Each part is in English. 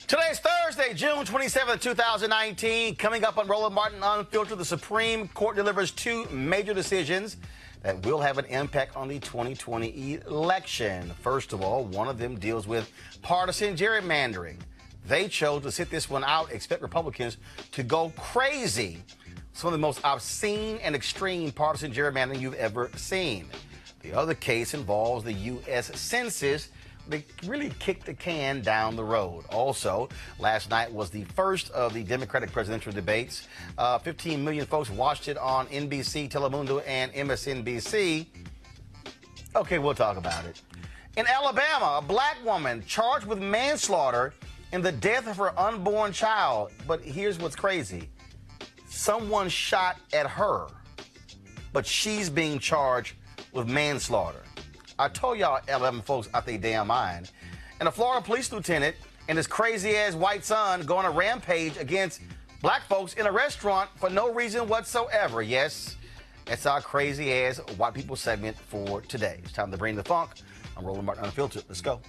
Today's Thursday, June 27th, 2019. Coming up on Roland Martin Unfiltered, the Supreme Court delivers two major decisions that will have an impact on the 2020 election. First of all, one of them deals with partisan gerrymandering. They chose to sit this one out, expect Republicans to go crazy. Some of the most obscene and extreme partisan gerrymandering you've ever seen. The other case involves the U.S. Census. They really kicked the can down the road. Also, last night was the first of the Democratic presidential debates. 15 million folks watched it on NBC, Telemundo, and MSNBC. Okay, we'll talk about it. In Alabama, a black woman charged with manslaughter in the death of her unborn child. But here's what's crazy. Someone shot at her, but she's being charged with manslaughter. I told y'all Alabama folks out their damn mind. And a Florida police lieutenant and his crazy-ass white son go on a rampage against black folks in a restaurant for no reason whatsoever. Yes, that's our crazy-ass white people segment for today. It's time to bring the funk. I'm Roland Martin Unfiltered. Let's go.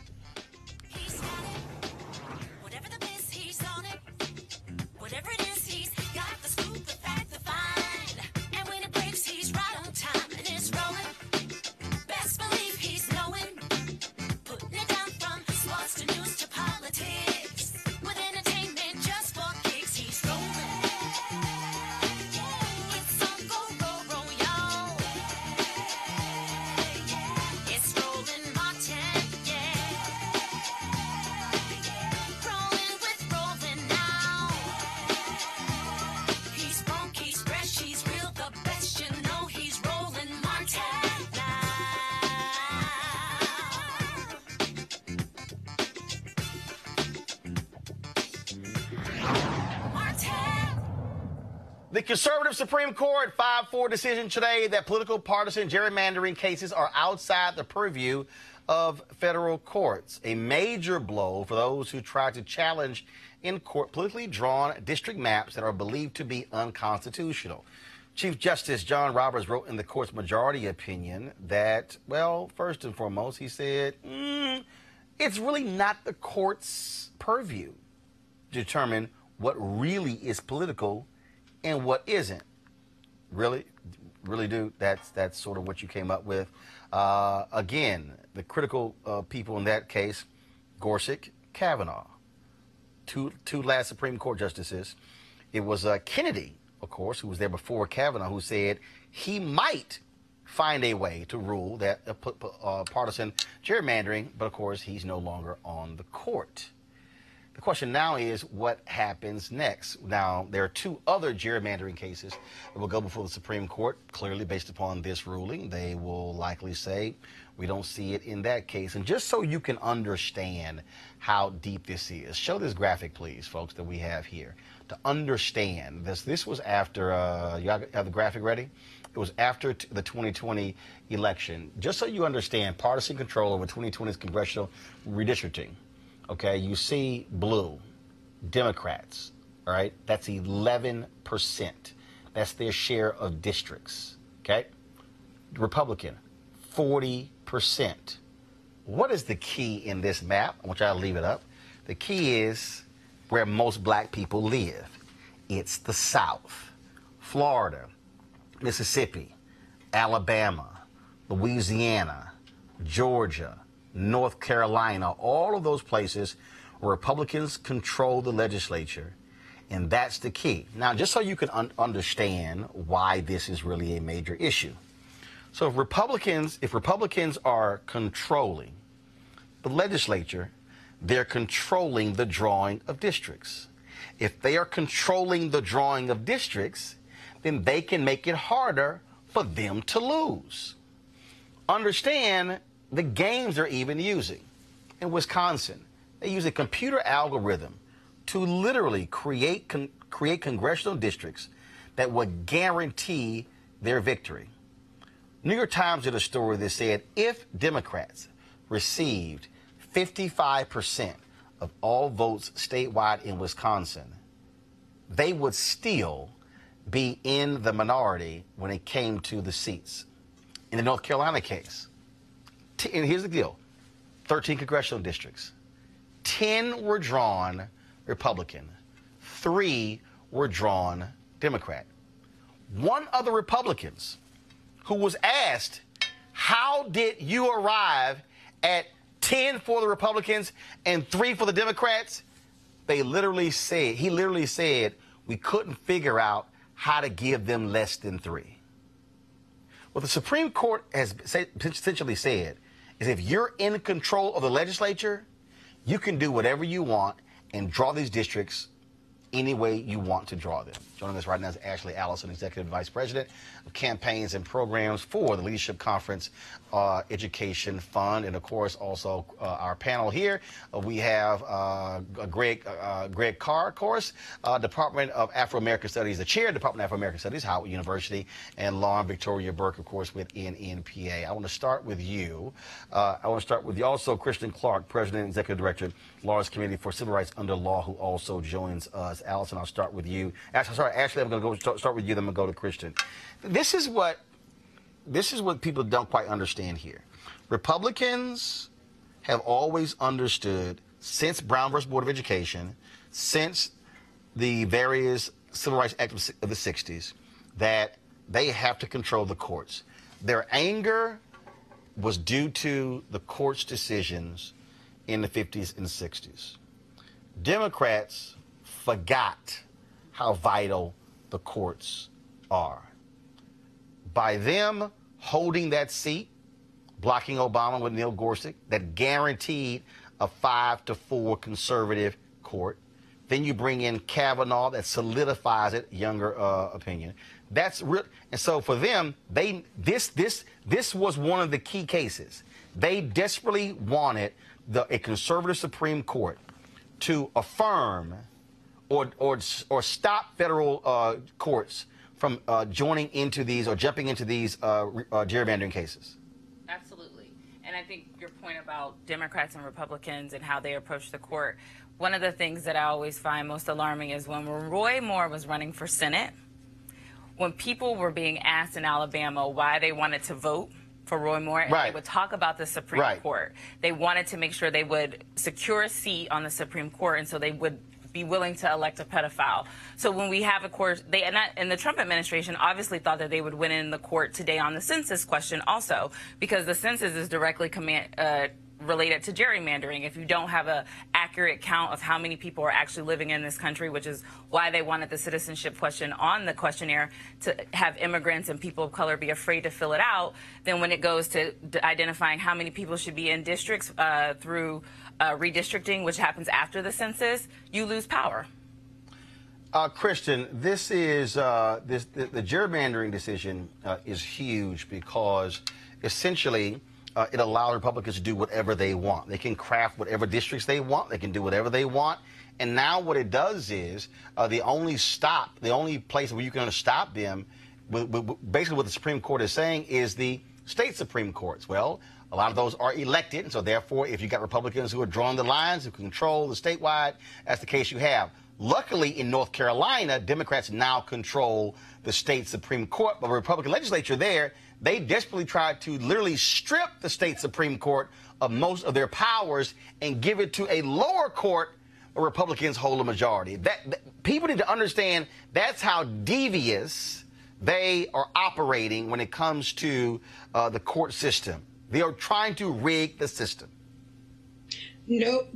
The conservative Supreme Court 5-4 decision today that political partisan gerrymandering cases are outside the purview of federal courts. A major blow for those who try to challenge in court politically drawn district maps that are believed to be unconstitutional. Chief Justice John Roberts wrote in the court's majority opinion that, well, first and foremost, he said, it's really not the court's purview to determine what really is political and what isn't. Really, dude, that's sort of what you came up with. Again, the critical people in that case, Gorsuch, Kavanaugh, two last Supreme Court justices. It was Kennedy, of course, who was there before Kavanaugh, who said he might find a way to rule that partisan gerrymandering, but of course, he's no longer on the court. The question now is what happens next? Now, there are two other gerrymandering cases that will go before the Supreme Court, clearly based upon this ruling. They will likely say we don't see it in that case. And just so you can understand how deep this is, show this graphic, please, folks, that we have here. To understand this, this was after, you have the graphic ready? It was after the 2020 election. Just so you understand partisan control over 2020's congressional redistricting. Okay, you see blue, Democrats, all right? That's 11%. That's their share of districts, okay? Republican, 40%. What is the key in this map? I want y'all to leave it up. The key is where most black people live. It's the South. Florida, Mississippi, Alabama, Louisiana, Georgia, North Carolina, all of those places where Republicans control the legislature, and that's the key. Now, just so you can understand why this is really a major issue. So if Republicans are controlling the legislature, they're controlling the drawing of districts. If they are controlling the drawing of districts, then they can make it harder for them to lose. Understand the games they're even using. In Wisconsin, they use a computer algorithm to literally create congressional districts that would guarantee their victory. New York Times did a story that said if Democrats received 55% of all votes statewide in Wisconsin, they would still be in the minority when it came to the seats. In the North Carolina case, and here's the deal, 13 congressional districts. 10 were drawn Republican. 3 were drawn Democrat. One of the Republicans who was asked, how did you arrive at 10 for the Republicans and 3 for the Democrats? He literally said, we couldn't figure out how to give them less than 3. What the Supreme Court has essentially said is if you're in control of the legislature, you can do whatever you want and draw these districts any way you want to draw them. Joining us right now is Ashley Allison, Executive Vice President of Campaigns and Programs for the Leadership Conference Education Fund. And, of course, also our panel here, we have Greg Carr, of course, Department of Afro-American Studies, the Chair of Department of Afro-American Studies, Howard University, and Lauren Victoria Burke, of course, with NNPA. I want to start with you. Also Christian Clark, President and Executive Director, Lawrence Committee for Civil Rights Under Law, who also joins us. Allison, I'll start with you. Ashley, I'm going to start with you, then I'm going to go to Christian. This is what people don't quite understand here. Republicans have always understood, since Brown versus Board of Education, since the various Civil Rights Acts of the 60s, that they have to control the courts. Their anger was due to the court's decisions in the 50s and 60s. Democrats forgot how vital the courts are. By them holding that seat, blocking Obama with Neil Gorsuch, that guaranteed a 5-4 conservative court. Then you bring in Kavanaugh, that solidifies it, younger opinion. That's real. And so for them, this was one of the key cases. They desperately wanted a conservative Supreme Court to affirm or stop federal courts from joining into these or jumping into these gerrymandering cases. Absolutely. And I think your point about Democrats and Republicans and how they approach the court, one of the things that I always find most alarming is when Roy Moore was running for Senate, when people were being asked in Alabama why they wanted to vote for Roy Moore, and they would talk about the Supreme Court. They wanted to make sure they would secure a seat on the Supreme Court, and so they would be willing to elect a pedophile. So when we have a court, and the Trump administration obviously thought that they would win in the court today on the census question also, because the census is directly related to gerrymandering. If you don't have an accurate count of how many people are actually living in this country, which is why they wanted the citizenship question on the questionnaire, to have immigrants and people of color be afraid to fill it out, then when it goes to identifying how many people should be in districts through redistricting, which happens after the census, you lose power. Christian, this is the gerrymandering decision is huge because essentially it allows Republicans to do whatever they want. They can craft whatever districts they want. They can do whatever they want. And now what it does is the only place where you can stop them, basically what the Supreme Court is saying, is the state Supreme Courts. Well, a lot of those are elected, and so therefore, if you've got Republicans who are drawing the lines, who control the statewide, that's the case you have. Luckily, in North Carolina, Democrats now control the state Supreme Court, but the Republican legislature there, they desperately tried to literally strip the state Supreme Court of most of their powers and give it to a lower court where Republicans hold a majority. People need to understand that's how devious they are operating when it comes to the court system. They are trying to rig the system. No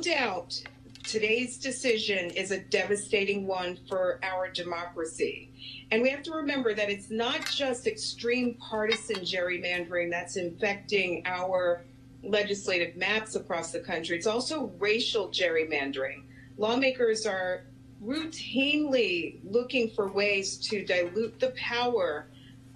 doubt. Today's decision is a devastating one for our democracy. And we have to remember that it's not just extreme partisan gerrymandering that's infecting our legislative maps across the country. It's also racial gerrymandering. Lawmakers are routinely looking for ways to dilute the power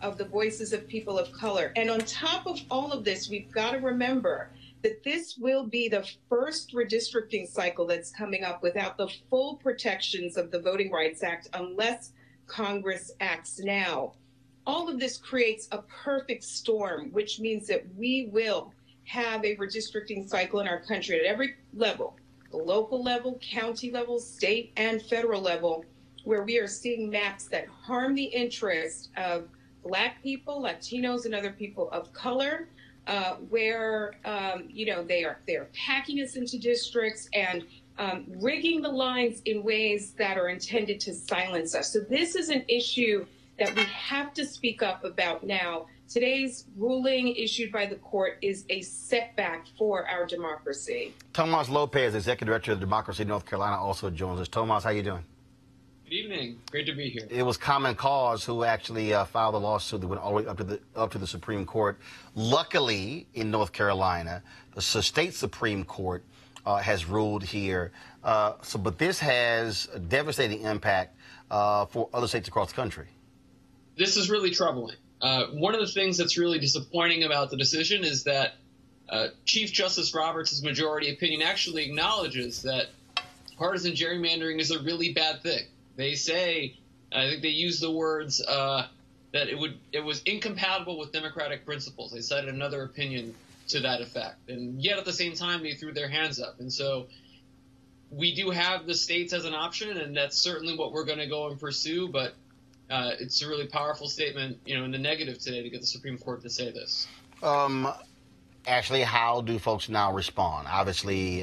of the voices of people of color. And on top of all of this, we've got to remember that this will be the first redistricting cycle that's coming up without the full protections of the Voting Rights Act unless Congress acts now. All of this creates a perfect storm, which means that we will have a redistricting cycle in our country at every level, the local level, county level, state and federal level, where we are seeing maps that harm the interests of Black people, Latinos, and other people of color, where they are packing us into districts and rigging the lines in ways that are intended to silence us. So this is an issue that we have to speak up about now. Today's ruling issued by the court is a setback for our democracy. Tomas Lopez, Executive Director of Democracy North Carolina, also joins us. Tomas, how you doing? Good evening. Great to be here. It was Common Cause who actually filed a lawsuit that went all the way up to the Supreme Court. Luckily, in North Carolina, the state Supreme Court has ruled here. But this has a devastating impact for other states across the country. This is really troubling. One of the things that's really disappointing about the decision is that Chief Justice Roberts' majority opinion actually acknowledges that partisan gerrymandering is a really bad thing. They say, I think they use the words that it was incompatible with democratic principles. They cited another opinion to that effect. And yet at the same time, they threw their hands up. And so we do have the states as an option, and that's certainly what we're going to go and pursue. But it's a really powerful statement, in the negative today to get the Supreme Court to say this. Actually, how do folks now respond? Obviously,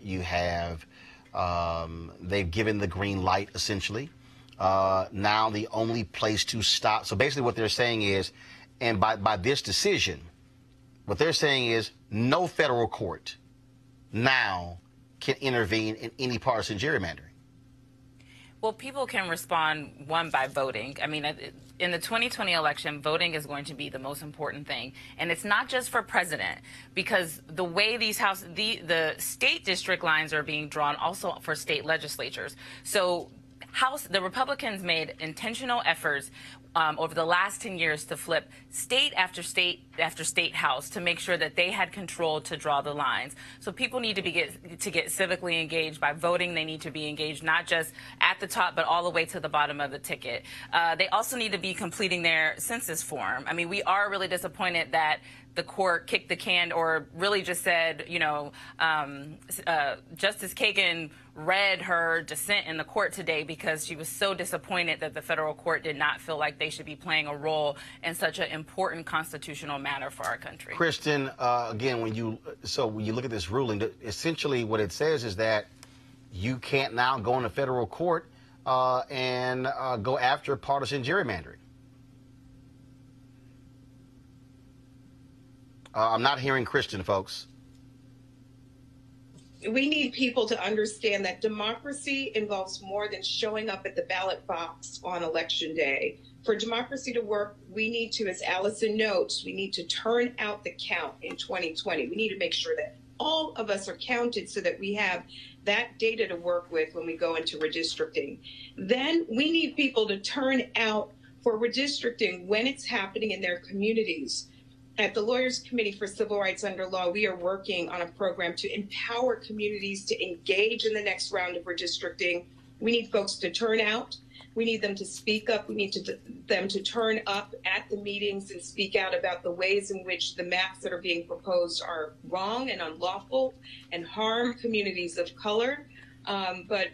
you have they've given the green light, essentially. Now the only place to stop. So basically what they're saying is, and by this decision, what they're saying is no federal court now can intervene in any partisan gerrymandering. Well, people can respond, one, by voting. I mean, in the 2020 election, voting is going to be the most important thing. And it's not just for president, because the way these the state district lines are being drawn also for state legislatures. So the Republicans made intentional efforts over the last 10 years to flip state after state after state house to make sure that they had control to draw the lines. So people need to get civically engaged by voting. They need to be engaged not just at the top, but all the way to the bottom of the ticket. They also need to be completing their census form. I mean, we are really disappointed that the court kicked the can, or really just said, Justice Kagan read her dissent in the court today because she was so disappointed that the federal court did not feel like they should be playing a role in such an important constitutional matter for our country. Kristen, again, when you look at this ruling, essentially what it says is that you can't now go into federal court and go after partisan gerrymandering. I'm not hearing Kristen, folks. We need people to understand that democracy involves more than showing up at the ballot box on election day. For democracy to work, we need to, as Allison notes, we need to turn out the count in 2020. We need to make sure that all of us are counted so that we have that data to work with when we go into redistricting. Then we need people to turn out for redistricting when it's happening in their communities. At the Lawyers Committee for Civil Rights Under Law, we are working on a program to empower communities to engage in the next round of redistricting. We need folks to turn out. We need them to speak up. We need them to turn up at the meetings and speak out about the ways in which the maps that are being proposed are wrong and unlawful and harm communities of color. But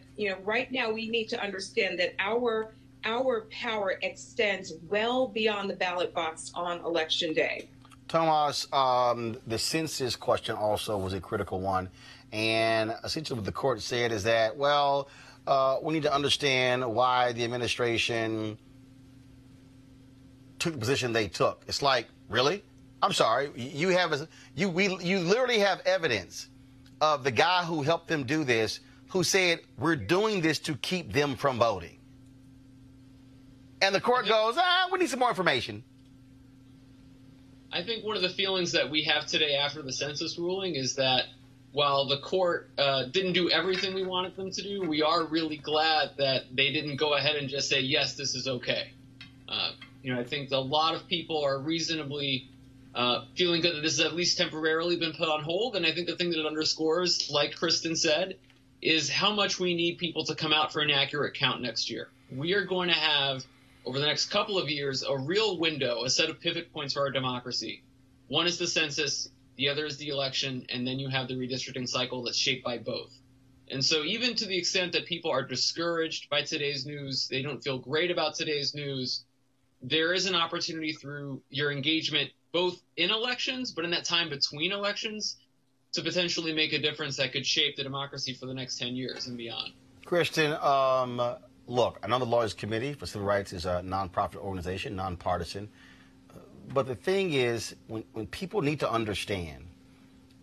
right now we need to understand that our power extends well beyond the ballot box on Election Day. Tomas, the census question also was a critical one. And essentially what the court said is that, well, we need to understand why the administration took the position they took. It's like, really? I'm sorry. You literally have evidence of the guy who helped them do this, who said, we're doing this to keep them from voting. And the court goes, we need some more information. I think one of the feelings that we have today after the census ruling is that while the court didn't do everything we wanted them to do, we are really glad that they didn't go ahead and just say, yes, this is okay. I think a lot of people are reasonably feeling good that this has at least temporarily been put on hold. And I think the thing that it underscores, like Kristen said, is how much we need people to come out for an accurate count next year. We are going to have, over the next couple of years, a real window, a set of pivot points for our democracy. One is the census, the other is the election, and then you have the redistricting cycle that's shaped by both. And so even to the extent that people are discouraged by today's news, they don't feel great about today's news, there is an opportunity through your engagement both in elections, but in that time between elections, to potentially make a difference that could shape the democracy for the next 10 years and beyond. Christian, look, I know the Lawyers Committee for Civil Rights is a nonprofit organization, nonpartisan. But the thing is, when people need to understand,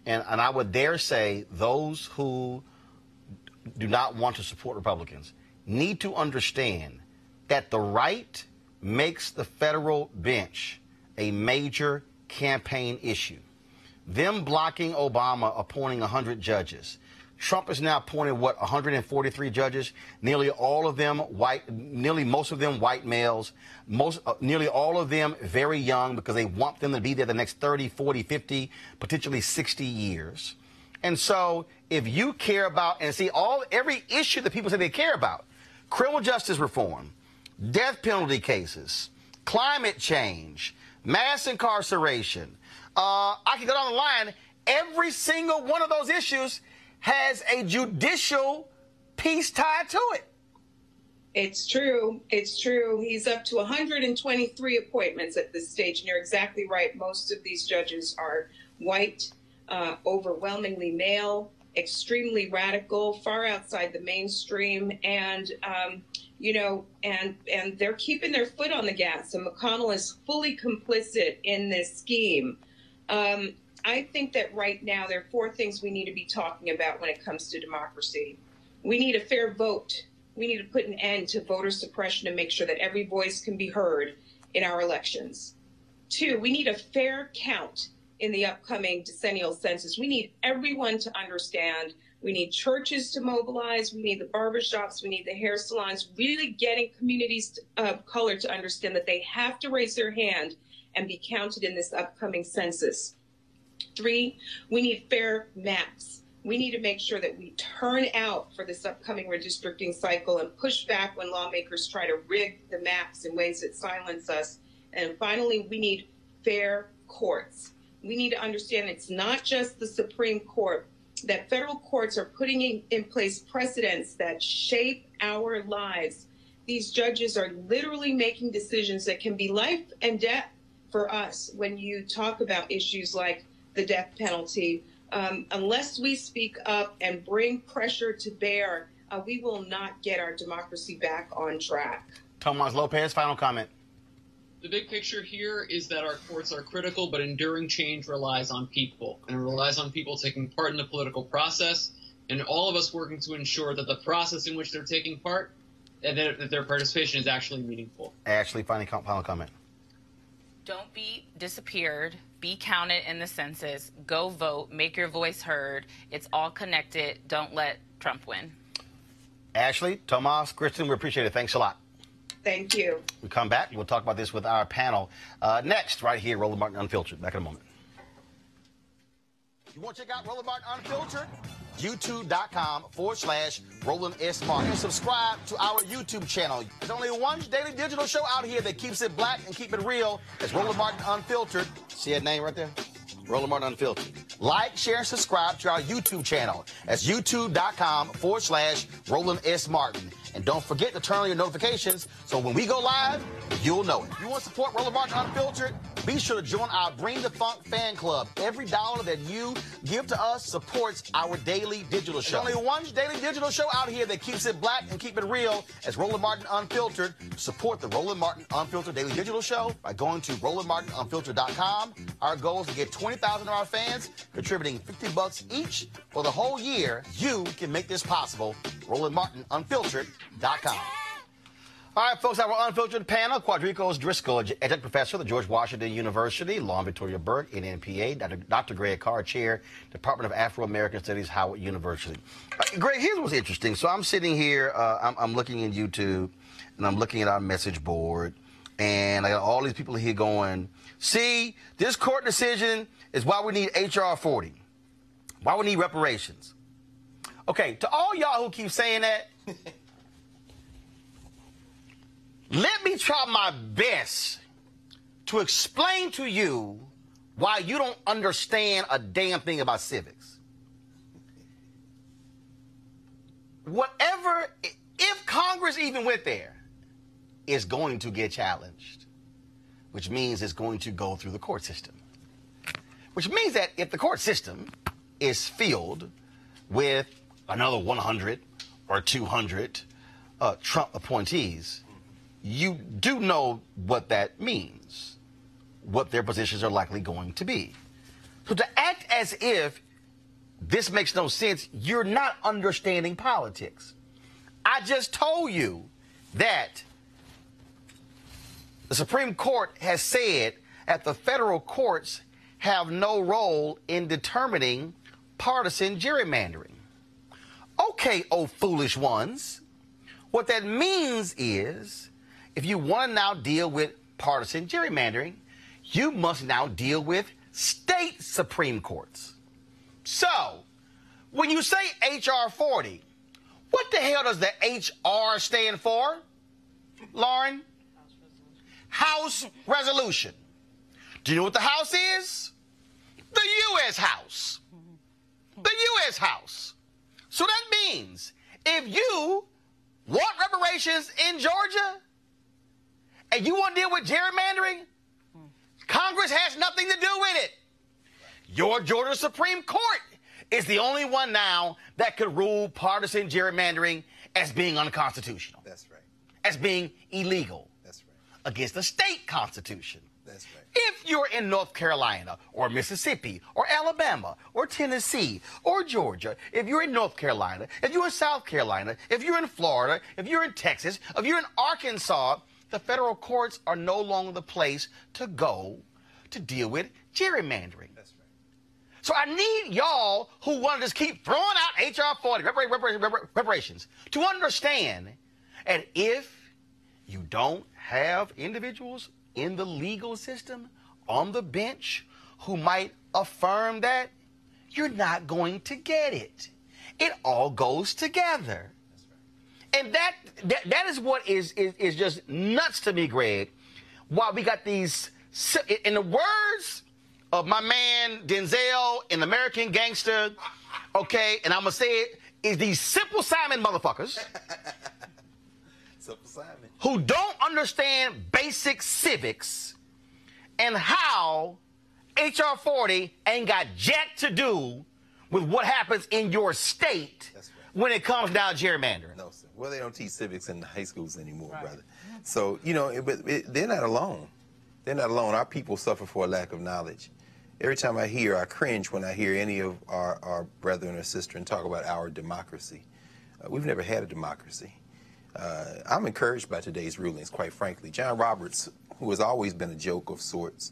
and I would dare say those who do not want to support Republicans need to understand that the right makes the federal bench a major campaign issue. Them blocking Obama appointing 100 judges. Trump is now appointed, 143 judges, nearly all of them white, nearly most of them white males, nearly all of them very young because they want them to be there the next 30, 40, 50, potentially 60 years. And so if you care about and see every issue that people say they care about, criminal justice reform, death penalty cases, climate change, mass incarceration, I can go down the line, every single one of those issues has a judicial piece tied to it. It's true. It's true. He's up to 123 appointments at this stage, and you're exactly right. Most of these judges are white, overwhelmingly male, extremely radical, far outside the mainstream, and and they're keeping their foot on the gas. And McConnell is fully complicit in this scheme. I think that right now there are four things we need to be talking about when it comes to democracy. We need a fair vote. We need to put an end to voter suppression and make sure that every voice can be heard in our elections. 2, we need a fair count in the upcoming decennial census. We need everyone to understand. We need churches to mobilize. We need the barbershops. We need the hair salons, really getting communities of color to understand that they have to raise their hand and be counted in this upcoming census. 3, we need fair maps. We need to make sure that we turn out for this upcoming redistricting cycle and push back when lawmakers try to rig the maps in ways that silence us. And finally, we need fair courts. We need to understand it's not just the Supreme Court, that federal courts are putting in place precedents that shape our lives. These judges are literally making decisions that can be life and death for us when you talk about issues like the death penalty. Unless we speak up and bring pressure to bear, we will not get our democracy back on track. Tomas Lopez, final comment. The big picture here is that our courts are critical, but enduring change relies on people, and it relies on people taking part in the political process, and all of us working to ensure that the process in which they're taking part, and that their participation is actually meaningful. Ashley, final comment. Don't be disappeared. Be counted in the census. Go vote. Make your voice heard. It's all connected. Don't let Trump win. Ashley, Tomas, Kristen, we appreciate it. Thanks a lot. Thank you. We come back. We'll talk about this with our panel next, right here, Roland Martin Unfiltered. Back in a moment. You want to check out Roland Martin Unfiltered? YouTube.com/Roland S. Martin. And subscribe to our YouTube channel. There's only one daily digital show out here that keeps it black and keep it real. It's Roland Martin Unfiltered. See that name right there? Roland Martin Unfiltered. Like, share, and subscribe to our YouTube channel. That's youtube.com/Roland S. Martin. And don't forget to turn on your notifications so when we go live, you'll know it. If you want to support Roland Martin Unfiltered, be sure to join our Bring the Funk fan club. Every dollar that you give to us supports our daily digital show. There's only one daily digital show out here that keeps it black and keep it real. It's Roland Martin Unfiltered. Support the Roland Martin Unfiltered daily digital show by going to RolandMartinUnfiltered.com. Our goal is to get 20,000 of our fans contributing $50 each for the whole year. You can make this possible. RolandMartinUnfiltered.com. All right, folks, our Unfiltered panel, Quadrico's Driscoll, adjunct professor at the George Washington University, Lauren Victoria Burke, NNPA, Dr. Greg Carr, chair, Department of Afro-American Studies, Howard University. Greg, here's what's interesting. So I'm sitting here, I'm looking in YouTube, and I'm looking at our message board, and I got all these people here going, see, this court decision is why we need H.R. 40, why we need reparations. Okay, to all y'all who keep saying that, let me try my best to explain to you why you don't understand a damn thing about civics. Whatever, if Congress even went there, is going to get challenged, which means it's going to go through the court system. Which means that if the court system is filled with another 100 or 200 Trump appointees, you do know what that means, what their positions are likely going to be. So to act as if this makes no sense, you're not understanding politics. I just told you that the Supreme Court has said that the federal courts have no role in determining partisan gerrymandering. Okay, oh foolish ones. What that means is, if you want to now deal with partisan gerrymandering, you must now deal with state Supreme Courts. So, when you say H.R. 40, what the hell does the H.R. stand for, Lauren? House Resolution. Do you know what the House is? The U.S. House. The U.S. House. So that means if you want reparations in Georgia and you want to deal with gerrymandering, Congress has nothing to do with it. Your Georgia Supreme Court is the only one now that could rule partisan gerrymandering as being unconstitutional. That's right. As being illegal. That's right. Against the state constitution. That's right. If you're in North Carolina or Mississippi or Alabama or Tennessee or Georgia, if you're in North Carolina, if you're in South Carolina, if you're in Florida, if you're in Texas, if you're in Arkansas, the federal courts are no longer the place to go to deal with gerrymandering. That's right. So I need y'all who want to just keep throwing out H.R. 40, reparations, to understand that if you don't have individuals in the legal system, on the bench, who might affirm that, you're not going to get it. It all goes together. And that is what is just nuts to me, Greg. While we got these, in the words of my man Denzel in American Gangster, okay, and I'm going to say it, is these Simple Simon motherfuckers. Simple Simon. Who don't understand basic civics and how H.R. 40 ain't got jack to do with what happens in your state. That's right. When it comes down to gerrymandering. No, sir. Well, they don't teach civics in the high schools anymore, brother. So, you know, they're not alone. They're not alone. Our people suffer for a lack of knowledge. Every time I cringe when I hear any of our brethren or sister and talk about our democracy. We've never had a democracy. I'm encouraged by today's rulings, quite frankly. John Roberts, who has always been a joke of sorts,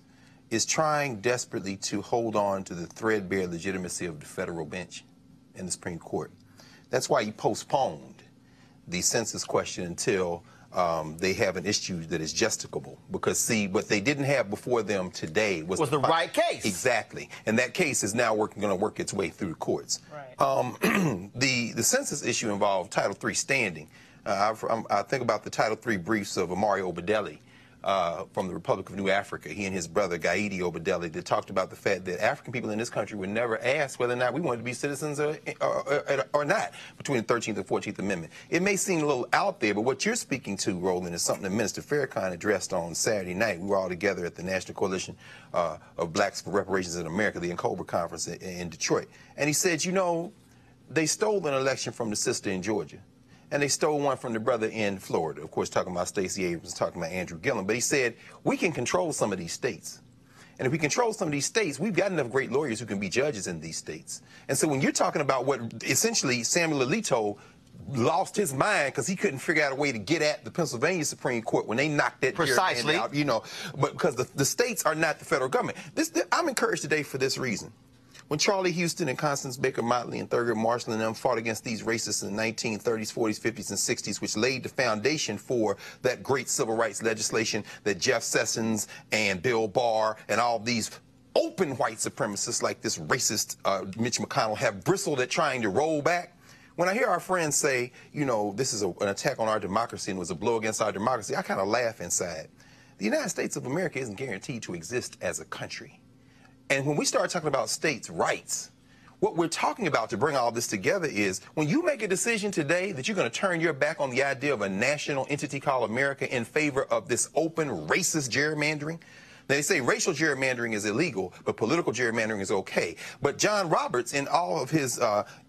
is trying desperately to hold on to the threadbare legitimacy of the federal bench in the Supreme Court. That's why he postponed the census question until they have an issue that is justicable. Because, see, what they didn't have before them today was the right case. Exactly. And that case is now going to work its way through the courts. Right. The census issue involved Title III standing. I think about the Title III briefs of Amari Obadelli from the Republic of New Africa. He and his brother, Gaidi Obadelli, that talked about the fact that African people in this country were never asked whether or not we wanted to be citizens or not between the 13th and 14th Amendment. It may seem a little out there, but what you're speaking to, Roland, is something that Minister Farrakhan addressed on Saturday night. We were all together at the National Coalition of Blacks for Reparations in America, the NCOBRA conference in Detroit. And he said, you know, they stole an election from the sister in Georgia. And they stole one from the brother in Florida, of course, talking about Stacey Abrams, talking about Andrew Gillum. But he said, we can control some of these states. And if we control some of these states, we've got enough great lawyers who can be judges in these states. And so when you're talking about what essentially Samuel Alito lost his mind because he couldn't figure out a way to get at the Pennsylvania Supreme Court when they knocked that precisely out, you know, but because the states are not the federal government. I'm encouraged today for this reason. When Charlie Houston and Constance Baker Motley and Thurgood Marshall and them fought against these racists in the 1930s, 40s, 50s, and 60s, which laid the foundation for that great civil rights legislation that Jeff Sessions and Bill Barr and all these open white supremacists like this racist Mitch McConnell have bristled at trying to roll back. When I hear our friends say, you know, this is an attack on our democracy and was a blow against our democracy, I kind of laugh inside. The United States of America isn't guaranteed to exist as a country. And when we start talking about states' rights, what we're talking about to bring all this together is when you make a decision today that you're going to turn your back on the idea of a national entity called America in favor of this open racist gerrymandering, They say racial gerrymandering is illegal, but political gerrymandering is okay. But John Roberts, in all of his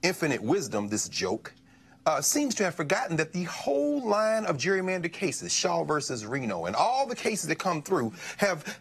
infinite wisdom, this joke, seems to have forgotten that the whole line of gerrymandered cases, Shaw versus Reno, and all the cases that come through have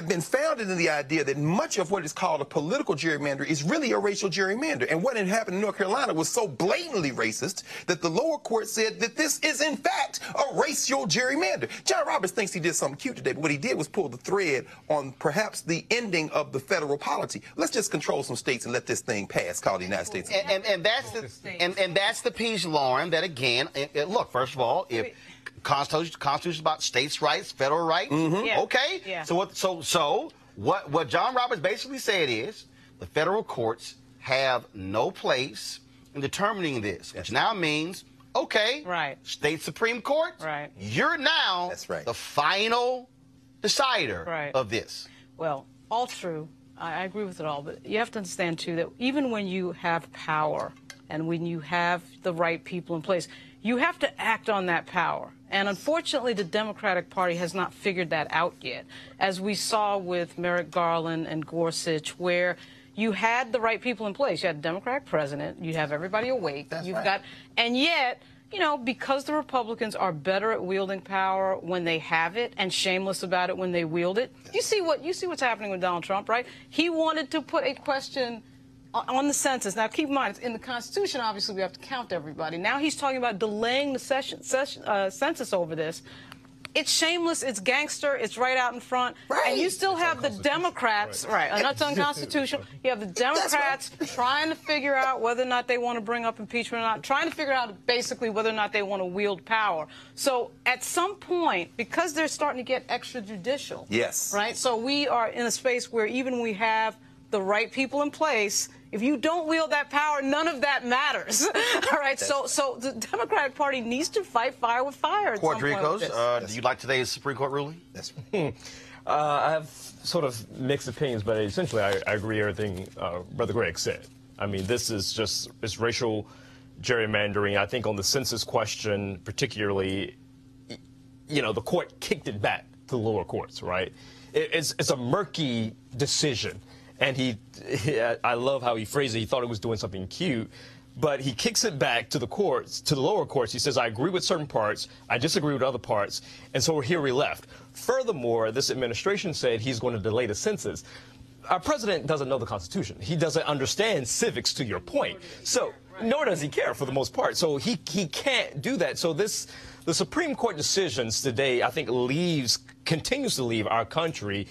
been founded in the idea that much of what is called a political gerrymander is really a racial gerrymander. And what had happened in North Carolina was so blatantly racist that the lower court said that this is, in fact, a racial gerrymander. John Roberts thinks he did something cute today, but what he did was pull the thread on perhaps the ending of the federal polity. Let's just control some states and let this thing pass called the United States. And that's the piece, Lauren, that again, look, first of all, if Constitution about states' rights, federal rights. Yeah. Okay. Yeah. So what John Roberts basically said is the federal courts have no place in determining this, which now means state Supreme Court. Right. You're now the final decider of this. Well, all true. I agree with it all, but you have to understand too that even when you have power and when you have the right people in place, you have to act on that power. And unfortunately, the Democratic Party has not figured that out yet, as we saw with Merrick Garland and Gorsuch, where you had the right people in place. You had a Democratic president. You have everybody awake. And yet, you know, because the Republicans are better at wielding power when they have it and shameless about it when they wield it. You see what's happening with Donald Trump, right? He wanted to put a question on the census. Now, keep in mind, in the Constitution, obviously, we have to count everybody. Now he's talking about delaying the census over this. It's shameless, it's gangster, it's right out in front. And you still have the Democrats, and that's unconstitutional. You have the Democrats trying to figure out whether or not they want to bring up impeachment or not, trying to figure out basically whether or not they want to wield power. So at some point, because they're starting to get extrajudicial, right? So we are in a space where even we have the right people in place, if you don't wield that power, none of that matters. All right, so the Democratic Party needs to fight fire with fire. Quadricos, do you like today's Supreme Court ruling? I have sort of mixed opinions, but essentially I agree with everything Brother Greg said. I mean, this is it's racial gerrymandering. I think on the census question, particularly, you know, the court kicked it back to the lower courts, right? It's a murky decision. And I love how he phrased it. He thought it was doing something cute, but he kicks it back to the courts, to the lower courts. He says, I agree with certain parts, I disagree with other parts, and so here we left. Furthermore, this administration said he's going to delay the census. Our president doesn't know the Constitution. He doesn't understand civics, to your point. So, nor does he care for the most part. So he can't do that. So the Supreme Court decisions today, I think, continues to leave our country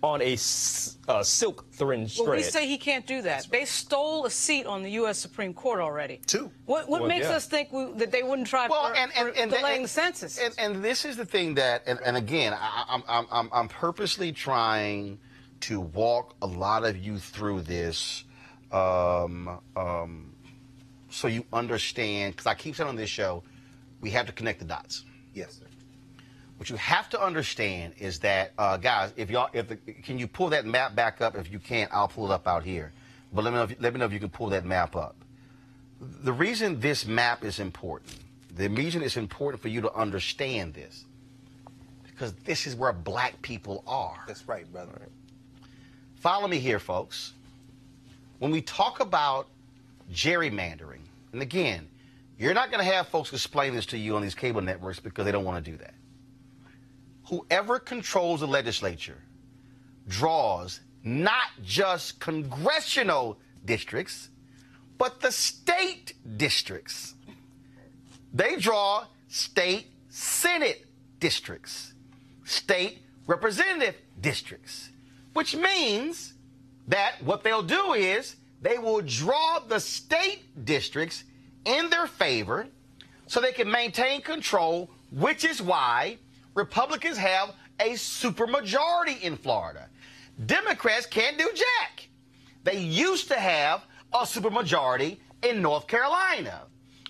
on a silk thread. Well, we say he can't do that. They stole a seat on the U.S. Supreme Court already. What makes us think that they wouldn't try for delaying the census? And this is the thing that, and again, I'm purposely trying to walk a lot of you through this so you understand, because I keep saying on this show, we have to connect the dots. Yes, sir. What you have to understand is that, guys, can you pull that map back up? If you can't, I'll pull it up out here. But let me know if you can pull that map up. The reason this map is important, the reason it's important for you to understand this, because this is where black people are. That's right, brother. Follow me here, folks. When we talk about gerrymandering, and again, you're not going to have folks explain this to you on these cable networks because they don't want to do that. Whoever controls the legislature draws not just congressional districts, but the state districts. They draw state Senate districts, state representative districts, which means that what they'll do is they will draw the state districts in their favor so they can maintain control, which is why Republicans have a supermajority in Florida. Democrats can't do jack. They used to have a supermajority in North Carolina.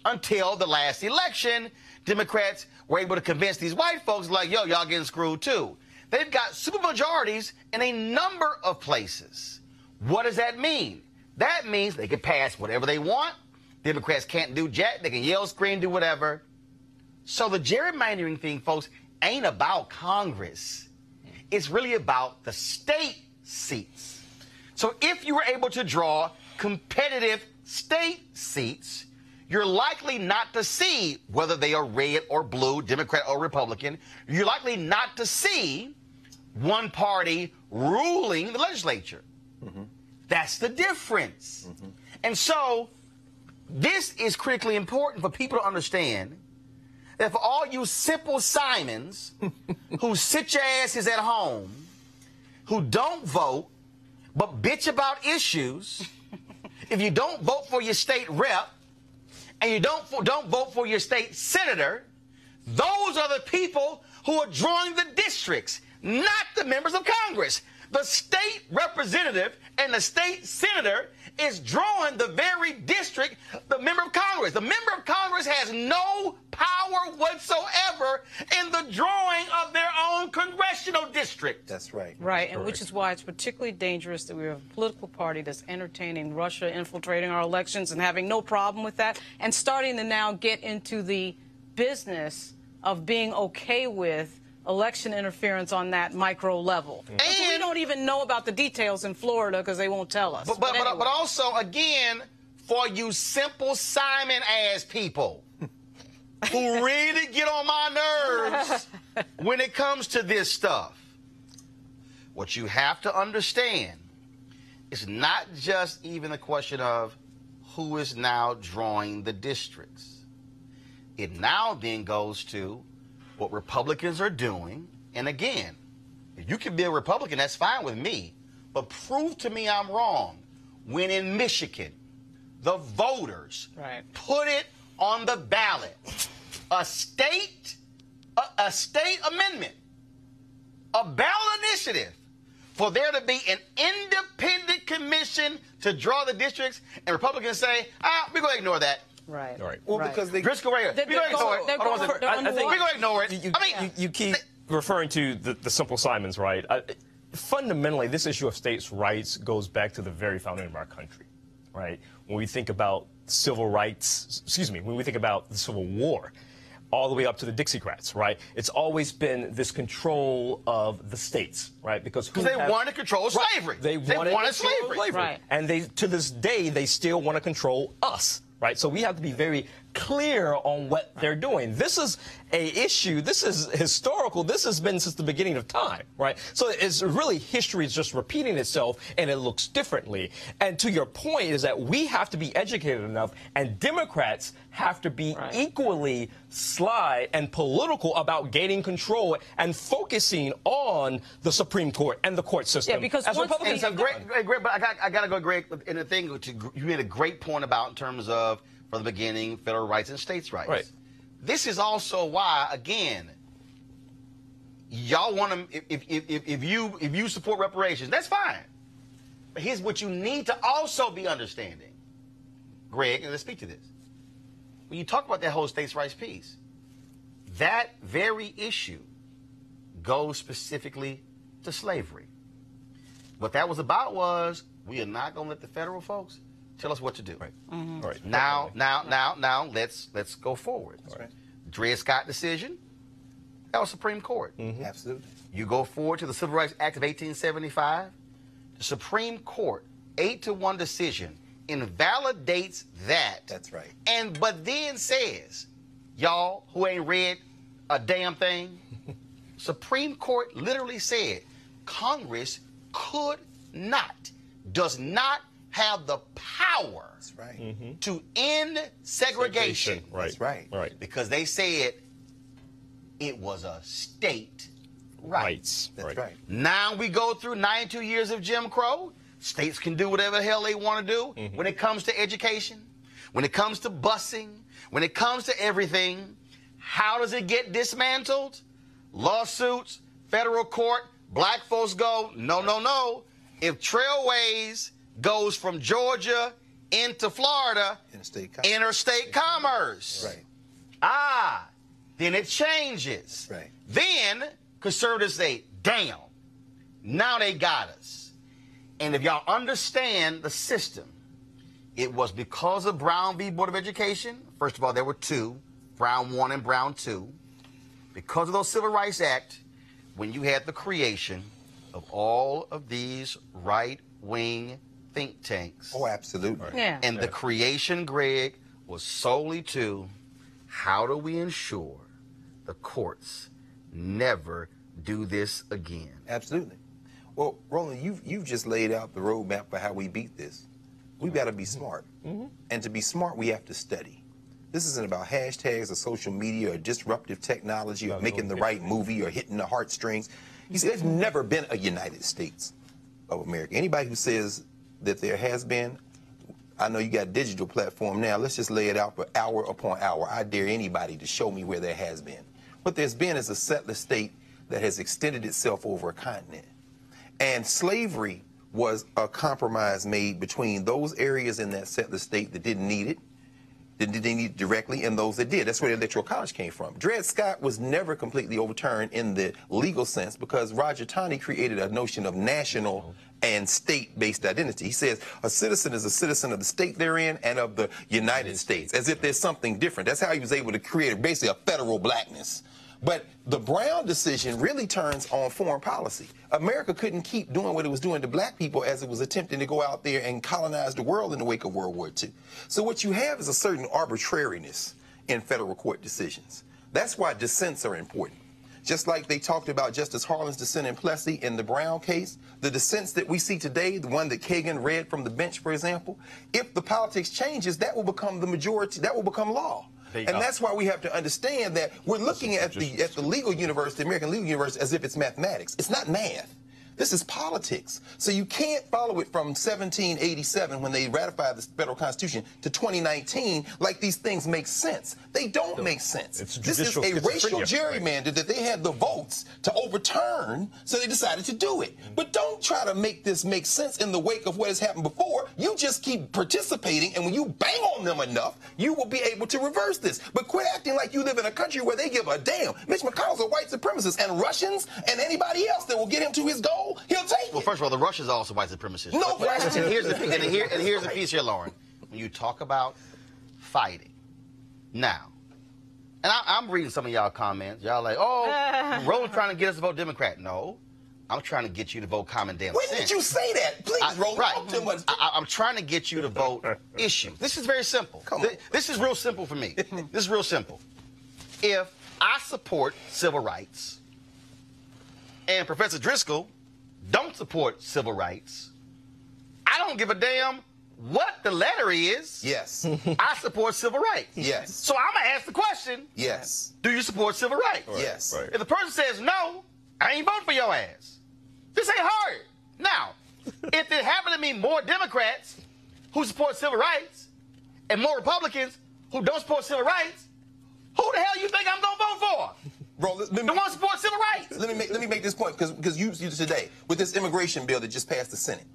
Until the last election, Democrats were able to convince these white folks like, yo, y'all getting screwed too. They've got supermajorities in a number of places. What does that mean? That means they can pass whatever they want. Democrats can't do jack. They can yell, scream, do whatever. So the gerrymandering thing, folks, ain't about Congress. It's really about the state seats. So if you were able to draw competitive state seats, you're likely not to see whether they are red or blue, Democrat or Republican. You're likely not to see one party ruling the legislature. That's the difference. And so this is critically important for people to understand that for all you simple Simons who sit your asses at home, who don't vote, but bitch about issues, if you don't vote for your state rep, and you don't vote for your state senator, those are the people who are drawing the districts, not the members of Congress. The state representative and the state senator is drawing the very district, the member of Congress. The member of Congress has no power whatsoever in the drawing of their own congressional district. That's right. Right, and which is why it's particularly dangerous that we have a political party that's entertaining Russia infiltrating our elections and having no problem with that, and starting to now get into the business of being okay with election interference on that micro level. And we don't even know about the details in Florida because they won't tell us. But also, again, for you simple Simon-ass people who really get on my nerves when it comes to this stuff, what you have to understand is not just even a question of who is now drawing the districts. It now then goes to what Republicans are doing. And again, if you can be a Republican, that's fine with me. But prove to me I'm wrong when in Michigan, the voters put it on the ballot. A state amendment, a ballot initiative for there to be an independent commission to draw the districts, and Republicans say, we're going to ignore that. Right. Right. Well, because they Driscoll Ray, we're going to ignore it. I think we're going to ignore it. You keep referring to the simple Simons, right? Fundamentally, this issue of states' rights goes back to the very founding of our country, right? When we think about civil rights, when we think about the Civil War, all the way up to the Dixiecrats, right? It's always been this control of the states, right? Because they wanted to control slavery. They wanted slavery. Right. And to this day, they still want to control us. Right, so we have to be very clear on what they're doing. This is a issue. This is historical. This has been since the beginning of time, right? So it's really history is just repeating itself, and it looks differently. And to your point is that we have to be educated enough, and Democrats have to be equally sly and political about gaining control and focusing on the Supreme Court and the court system. Yeah, because It's a great, but I got to go, Greg, in the thing you made a great point about in terms of, from the beginning, federal rights and states' rights. Right. This is also why, again, y'all want to, if you support reparations, that's fine. But here's what you need to also be understanding, Greg, and let's speak to this. When you talk about that whole states' rights piece, that very issue goes specifically to slavery. What that was about was we are not going to let the federal folks tell us what to do. Right. All right. Now, let's go forward. All right. Dred Scott decision, that was Supreme Court. Absolutely. You go forward to the Civil Rights Act of 1875, the Supreme Court, 8-1 decision, invalidates that. That's right. But then says, y'all who ain't read a damn thing, Supreme Court literally said Congress does not have the power to end segregation. Right. That's right. Right. Because they said it was a state right. That's right. Now we go through 92 years of Jim Crow. States can do whatever the hell they want to do when it comes to education, when it comes to busing, when it comes to everything. How does it get dismantled? Lawsuits, federal court, black folks go, no. If Trailways goes from Georgia into Florida, interstate commerce. Right. Then it changes. Right. Then conservatives say, damn, now they got us. And if y'all understand the system, it was because of Brown v. Board of Education. First of all, there were two, Brown 1 and Brown 2. Because of those Civil Rights Act, when you had the creation of all of these right-wing think tanks. Oh, absolutely. Yeah. And the creation, Greg, was solely to how do we ensure the courts never do this again? Absolutely. Well, Roland, you've just laid out the roadmap for how we beat this. We've got to be smart. And to be smart, we have to study. This isn't about hashtags or social media or disruptive technology or making the right movie or hitting the heartstrings. You see, there's never been a United States of America. Anybody who says that there has been, I know you got a digital platform now. Let's just lay it out for hour upon hour. I dare anybody to show me where there has been. What there's been is a settler state that has extended itself over a continent. And slavery was a compromise made between those areas in that settler state that didn't need it, that didn't need it directly, and those that did. That's where the Electoral College came from. Dred Scott was never completely overturned in the legal sense because Roger Taney created a notion of national and state-based identity. He says a citizen is a citizen of the state they're in and of the United States, as if there's something different. That's how he was able to create basically a federal blackness. But the Brown decision really turns on foreign policy. America couldn't keep doing what it was doing to black people as it was attempting to go out there and colonize the world in the wake of World War II. So what you have is a certain arbitrariness in federal court decisions. That's why dissents are important. Just like they talked about Justice Harlan's dissent in Plessy in the Brown case, the dissents that we see today, the one that Kagan read from the bench, for example, if the politics changes, that will become the majority, that will become law. And that's why we have to understand that we're looking at the legal universe, the American legal universe, as if it's mathematics. It's not math. This is politics. So you can't follow it from 1787 when they ratified the federal constitution to 2019 like these things make sense. They don't make sense. This is a racial gerrymander that they had the votes to overturn, so they decided to do it. But don't try to make this make sense in the wake of what has happened before. You just keep participating, and when you bang on them enough, you will be able to reverse this. But quit acting like you live in a country where they give a damn. Mitch McConnell's a white supremacist, and Russians and anybody else that will get him to his goal, he'll take it. Well, first of all, the Russians are also white supremacists. No question. And here's the piece here, Lauren. When you talk about fighting, now, and I'm reading some of y'all comments. Y'all like, oh, Roland's trying to get us to vote Democrat. No, I'm trying to get you to vote common damn sense. When did you say that? Please, Roland. Right. I'm trying to get you to vote issue. This is very simple. This is real simple for me. This is real simple. If I support civil rights and Professor Driscoll don't support civil rights, I don't give a damn what the letter is. Yes. I support civil rights. Yes. So I'm going to ask the question. Yes. Do you support civil rights? Right. Yes. Right. If the person says no, I ain't voting for your ass. This ain't hard. Now, if there happen to be more Democrats who support civil rights and more Republicans who don't support civil rights, who the hell you think I'm going to vote for? Bro, the one support civil rights. Let me make this point because you today with this immigration bill that just passed the Senate.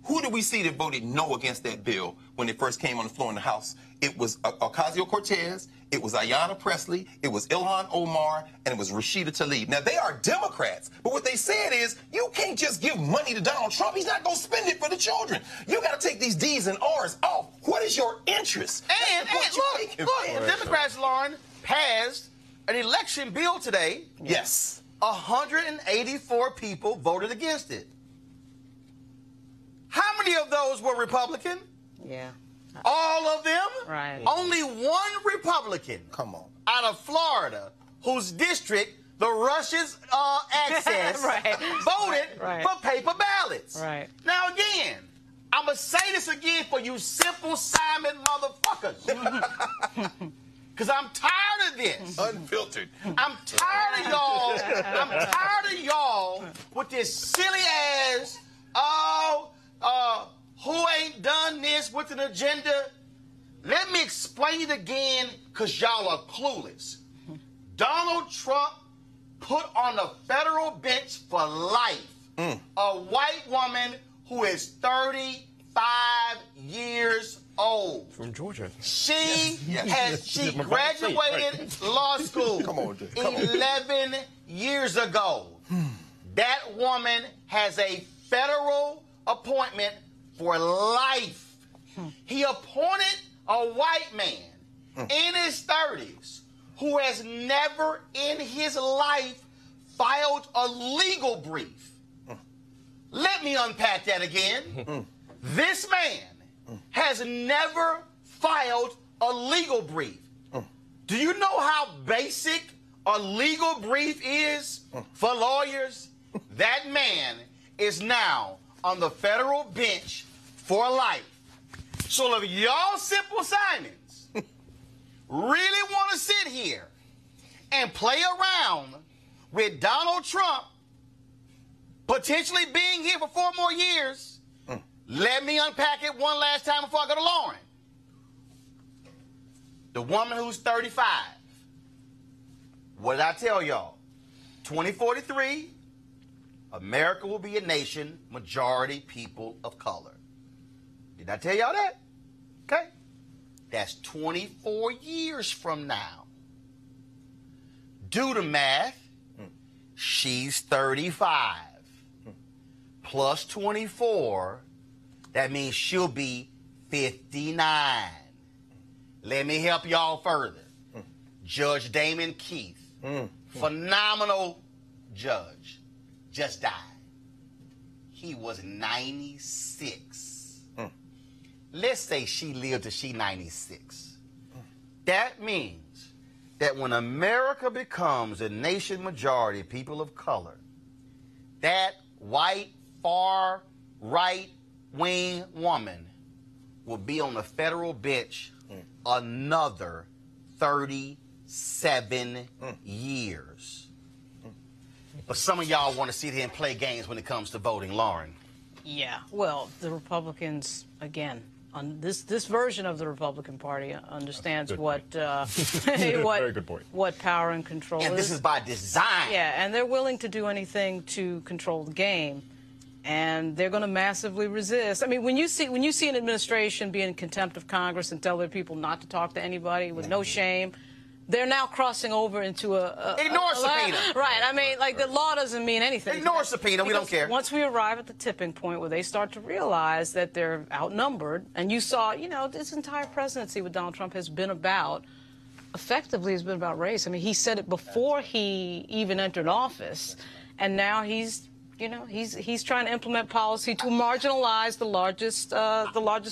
Who did we see that voted no against that bill when it first came on the floor in the House? It was Ocasio-Cortez, it was Ayanna Pressley, it was Ilhan Omar, and it was Rashida Tlaib. Now, they are Democrats, but what they said is you can't just give money to Donald Trump. He's not going to spend it for the children. You got to take these D's and R's off. What is your interest? And look, the Democrats, Lauren, passed an election bill today. Yes. 184 people voted against it. How many of those were Republican? Yeah. All of them? Right. Only one Republican. Come on. Out of Florida, whose district the Russians access voted for paper ballots. Right. Now again, I'm going to say this again for you simple Simon motherfuckers. Because I'm tired of this. Unfiltered. I'm tired of y'all. I'm tired of y'all with this silly ass, who ain't done this with an agenda. Let me explain it again because y'all are clueless. Donald Trump put on the federal bench for life a white woman who is 35 years old. From Georgia. She graduated law school 11 years ago. That woman has a federal appointment for life. He appointed a white man in his 30s who has never in his life filed a legal brief. Let me unpack that again. This man has never filed a legal brief. Do you know how basic a legal brief is for lawyers? That man is now on the federal bench for life. So if y'all Simple Simons really want to sit here and play around with Donald Trump potentially being here for 4 more years, let me unpack it one last time before I go to Lauren. The woman who's 35. What did I tell y'all? 2043, America will be a nation, majority people of color. Did I tell y'all that? Okay. That's 24 years from now. Do the math. She's 35. Plus 24, that means she'll be 59. Let me help y'all further. Judge Damon Keith, phenomenal judge, just died. He was 96. Let's say she lived till she's 96. That means that when America becomes a nation majority, people of color, that white, far right wing woman will be on the federal bench another 37 years. But some of y'all want to sit here and play games when it comes to voting, Lauren. Yeah, well, the Republicans, again, on this version of the Republican Party understands what Very good point. what power and control And is. this is by design. Yeah, and they're willing to do anything to control the game, and they're going to massively resist. I mean, when you see an administration be in contempt of Congress and tell their people not to talk to anybody with no shame, they're now crossing over into Ignore subpoena. Right. I mean, like, the law doesn't mean anything. Ignore subpoena. We don't care. Once we arrive at the tipping point where they start to realize that they're outnumbered, and you saw, this entire presidency with Donald Trump has been about race. I mean, he said it before he even entered office, and now he's trying to implement policy to marginalize the largest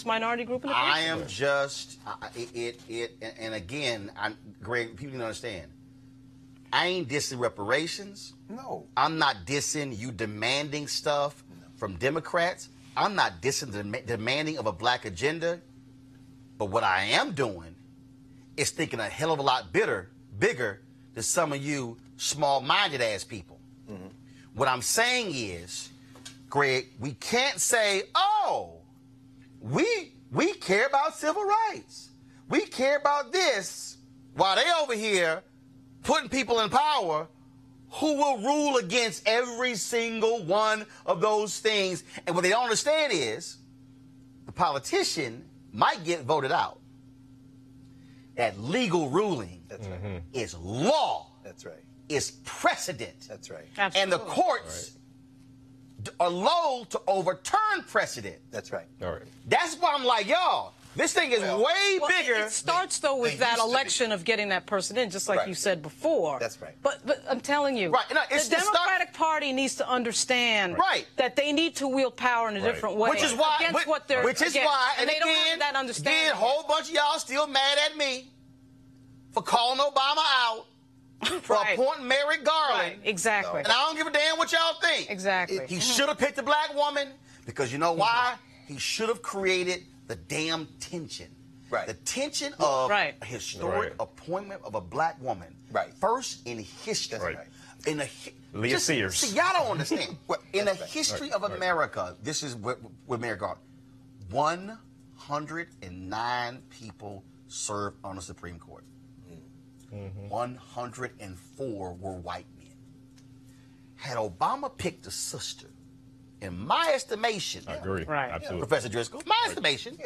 minority group in the country. I am just and again, Greg, people need to understand. I ain't dissing reparations. No. I'm not dissing you demanding stuff from Democrats. I'm not dissing the demanding of a black agenda. But what I am doing is thinking a hell of a lot bigger than some of you small-minded ass people. What I'm saying is, Greg, we can't say, oh, we care about civil rights. We care about this while they over here putting people in power who will rule against every single one of those things. And what they don't understand is the politician might get voted out. That legal ruling is law. That's right. Is precedent. That's right. Absolutely. And the courts are loath to overturn precedent. That's right. All right. That's why I'm like, y'all, this thing is way bigger. It starts, though, with that election of getting that person in, just like you said before. That's right. But I'm telling you, Right. No, it's the Democratic Party needs to understand that they need to wield power in a different way. Which is why, against what they're against. And they again, don't have that understanding. a whole bunch of y'all still mad at me for calling Obama out for appointing Merrick Garland. Right. Exactly. And I don't give a damn what y'all think. Exactly. He should have picked a black woman because you know why? He should have created the damn tension. Right. The tension of a historic Right. appointment of a black woman. Right. First in history. That's right. In the Leah Sears. See, y'all don't understand. In the history of America, this is with Merrick Garland. 109 people served on the Supreme Court. 104 were white men. Had Obama picked a sister, in my estimation, I agree. Right. Absolutely. Professor Driscoll, my estimation,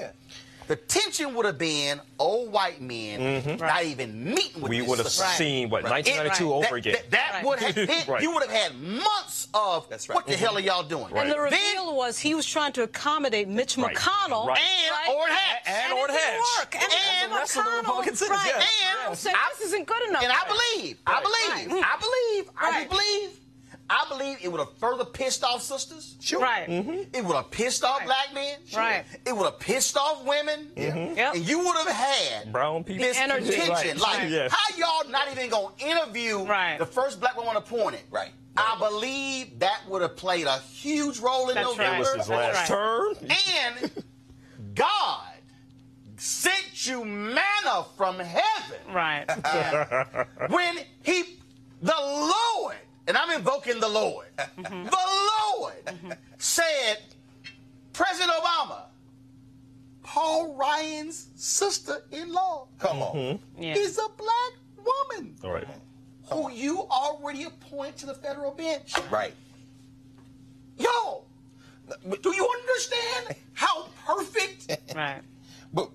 the tension would have been old white men not even meeting with We this would have sister. seen, 1992 over again. That would have been, you would have had months of what the hell are y'all doing? And the reveal was he was trying to accommodate Mitch McConnell and Orrin Hatch. And it didn't work. And the rest of the Republican senators, and said, this isn't good enough. And I believe I believe it would have further pissed off sisters. Sure. Right. It would have pissed off black men. Right. It would have pissed off women. Yep. And you would have had Brown people. this energy. contention. Right. Like, Yes. how y'all not even going to interview the first black woman appointed? Right. I believe that would have played a huge role in November. It was his last term. And God sent you manna from heaven. Right. When the Lord, and I'm invoking the Lord, the Lord said, President Obama, Paul Ryan's sister-in-law, come on, is a black woman. All right. Who you already appointed to the federal bench. right. Yo, do you understand how perfect Right.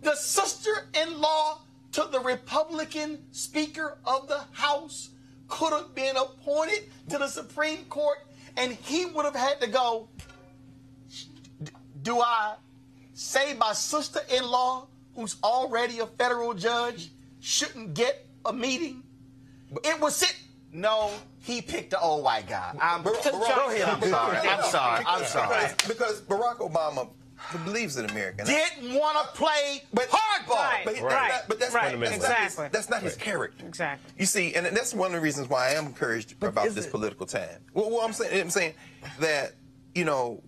the sister-in-law to the Republican Speaker of the House could have been appointed to the Supreme Court, and he would have had to go, do I say my sister-in-law, who's already a federal judge, shouldn't get a meeting? It was it. No, he picked the old white guy. Go ahead. I'm sorry. Because Barack Obama believes in America. Didn't want to play hardball. But that's not his character. Exactly. You see, and that's one of the reasons why I am encouraged about this political time. Well, I'm saying that, you know,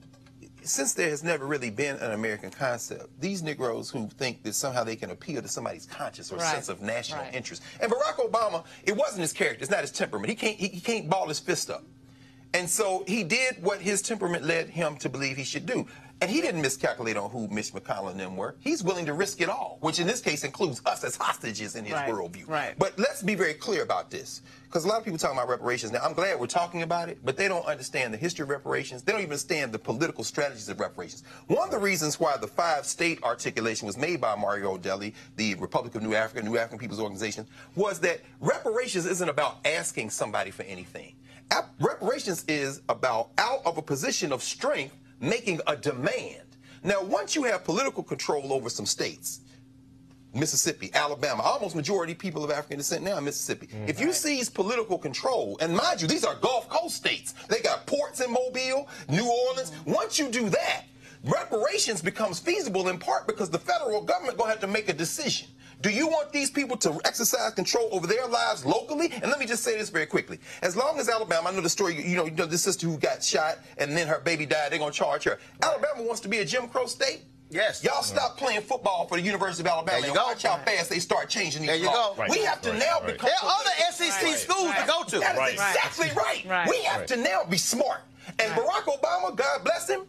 since there has never really been an American concept, these Negroes who think that somehow they can appeal to somebody's conscience or sense of national interest. And Barack Obama, it wasn't his character. It's not his temperament. He can't ball his fist up. And so he did what his temperament led him to believe he should do. And he didn't miscalculate on who Mitch McConnell and them were. He's willing to risk it all, which in this case includes us as hostages in his worldview. Right. But let's be very clear about this, because a lot of people talking about reparations. Now, I'm glad we're talking about it, but they don't understand the history of reparations. They don't even understand the political strategies of reparations. One of the reasons why the 5-state articulation was made by Mario Deli, the Republic of New African People's Organization, was that reparations isn't about asking somebody for anything. Reparations is about, out of a position of strength, making a demand. Now, once you have political control over some states, Mississippi, Alabama, almost majority people of African descent now in Mississippi. If you seize political control, and mind you, these are Gulf Coast states. They got ports in Mobile, New Orleans. Once you do that, reparations becomes feasible in part because the federal government gonna have to make a decision. Do you want these people to exercise control over their lives locally? And let me just say this very quickly. As long as Alabama, I know the story, you know this sister who got shot and then her baby died, they're going to charge her. Alabama wants to be a Jim Crow state? Yes. Y'all stop playing football for the University of Alabama. There you go. Watch how fast they start changing these There you laws. go. We have to now become... There are other SEC schools to go to. That is exactly right. We have to now be smart. And Barack Obama, God bless him,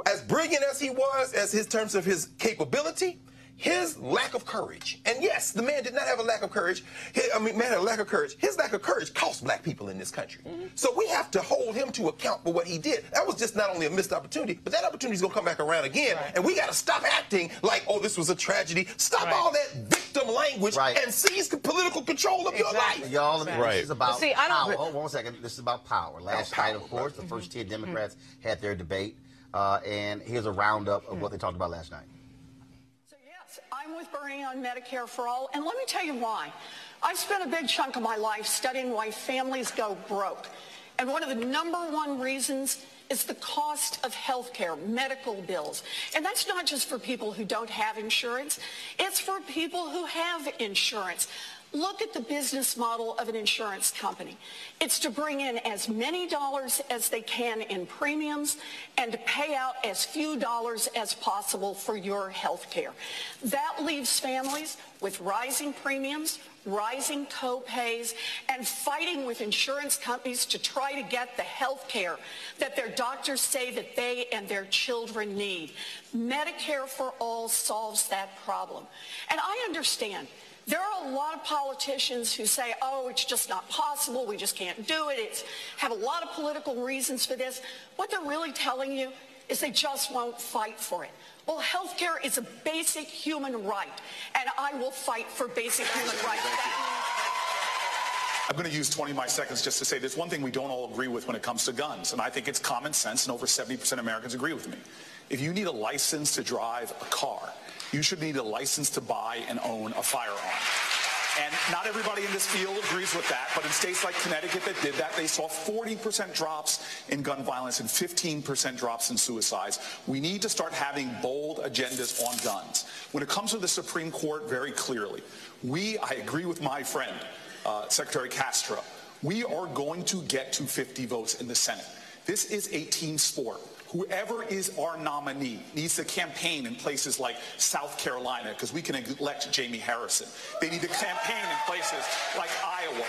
as brilliant as he was, as his terms of his capability, his lack of courage, and yes, the man did not have a lack of courage. Man had a lack of courage. His lack of courage cost black people in this country. So we have to hold him to account for what he did. That was just not only a missed opportunity, but that opportunity is going to come back around again. And we got to stop acting like, oh, this was a tragedy. Stop all that victim language and seize political control of your life. Y'all, this is about power. Hold on 1 second. This is about power. Last night, of course, the first 10 Democrats had their debate. And here's a roundup of what they talked about last night. I'm with Bernie on Medicare for All, and let me tell you why. I spent a big chunk of my life studying why families go broke. And one of the #1 reasons is the cost of health care, medical bills. And that's not just for people who don't have insurance. It's for people who have insurance. Look at the business model of an insurance company. It's to bring in as many dollars as they can in premiums and to pay out as few dollars as possible for your health care. That leaves families with rising premiums, rising co-pays, and fighting with insurance companies to try to get the health care that their doctors say that they and their children need. Medicare for All solves that problem. And I understand. There are a lot of politicians who say, oh, it's just not possible, we just can't do it, have a lot of political reasons for this. What they're really telling you is they just won't fight for it. Well, health care is a basic human right, and I will fight for basic human rights. I'm going to use 20 of my seconds just to say there's one thing we don't all agree with when it comes to guns, and I think it's common sense, and over 70% of Americans agree with me. If you need a license to drive a car, you should need a license to buy and own a firearm. And not everybody in this field agrees with that, but in states like Connecticut that did that, they saw 40% drops in gun violence and 15% drops in suicides. We need to start having bold agendas on guns. When it comes to the Supreme Court, very clearly, I agree with my friend, Secretary Castro, we are going to get to 50 votes in the Senate. This is a team sport. Whoever is our nominee needs to campaign in places like South Carolina because we can elect Jamie Harrison. They need to campaign in places like Iowa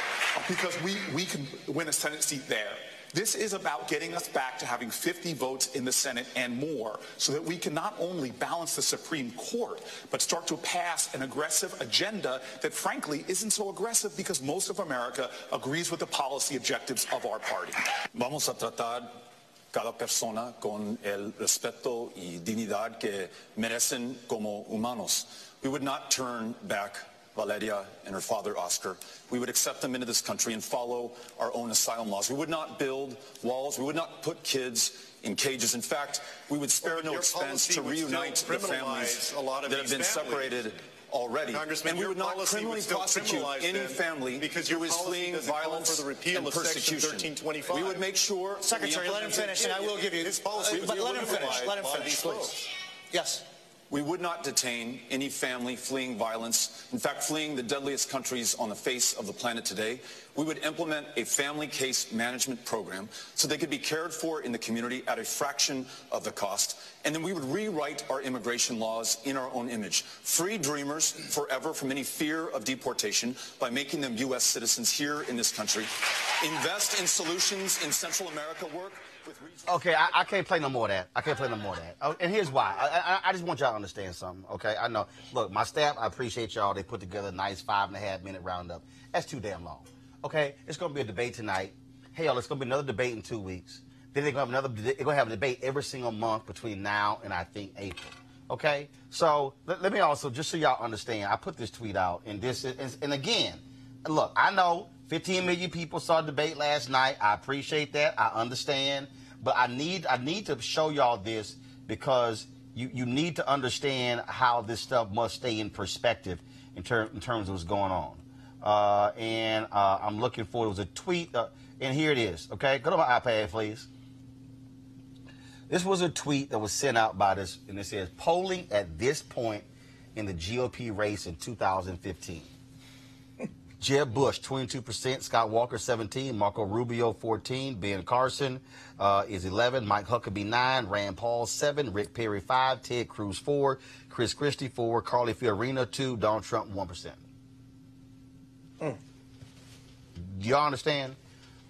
because we can win a Senate seat there. This is about getting us back to having 50 votes in the Senate and more so that we can not only balance the Supreme Court, but start to pass an aggressive agenda that, frankly, isn't so aggressive because most of America agrees with the policy objectives of our party. Vamos a tratar cada persona con el respeto y dignidad que merecen como humanos. We would not turn back Valeria and her father, Oscar. We would accept them into this country and follow our own asylum laws. We would not build walls. We would not put kids in cages. In fact, we would spare no expense to reunite the families that have been separated already. And we would not criminally prosecute any family who is fleeing violence and persecution. We would make sure... Secretary, let him finish, and I will give you... But let him finish, please. Yes. We would not detain any family fleeing violence, in fact, fleeing the deadliest countries on the face of the planet today. We would implement a family case management program so they could be cared for in the community at a fraction of the cost. And then we would rewrite our immigration laws in our own image. Free dreamers forever from any fear of deportation by making them U.S. citizens here in this country. Invest in solutions in Central America work. Okay, I can't play no more of that. I can't play no more of that. Oh, and here's why. I just want y'all to understand something, okay? I know. Look, my staff, I appreciate y'all. They put together a nice 5.5-minute roundup. That's too damn long, okay? It's going to be a debate tonight. Hell, it's going to be another debate in 2 weeks. Then they're going to have a debate every single month between now and, I think, April, okay? So let me also, just so y'all understand, I put this tweet out, and this is, and again, look, I know 15 million people saw the debate last night. I appreciate that. I understand. But I need to show y'all this because you need to understand how this stuff must stay in perspective in terms of what's going on. I'm looking for, it was a tweet, and here it is, okay? Go to my iPad, please. This was a tweet that was sent out by this, and it says, polling at this point in the GOP race in 2015. Jeb Bush, 22%, Scott Walker, 17%, Marco Rubio, 14%, Ben Carson is 11%, Mike Huckabee, 9%, Rand Paul, 7%, Rick Perry, 5%, Ted Cruz, 4%, Chris Christie, 4%, Carly Fiorina, 2%, Donald Trump, 1%. Do y'all understand?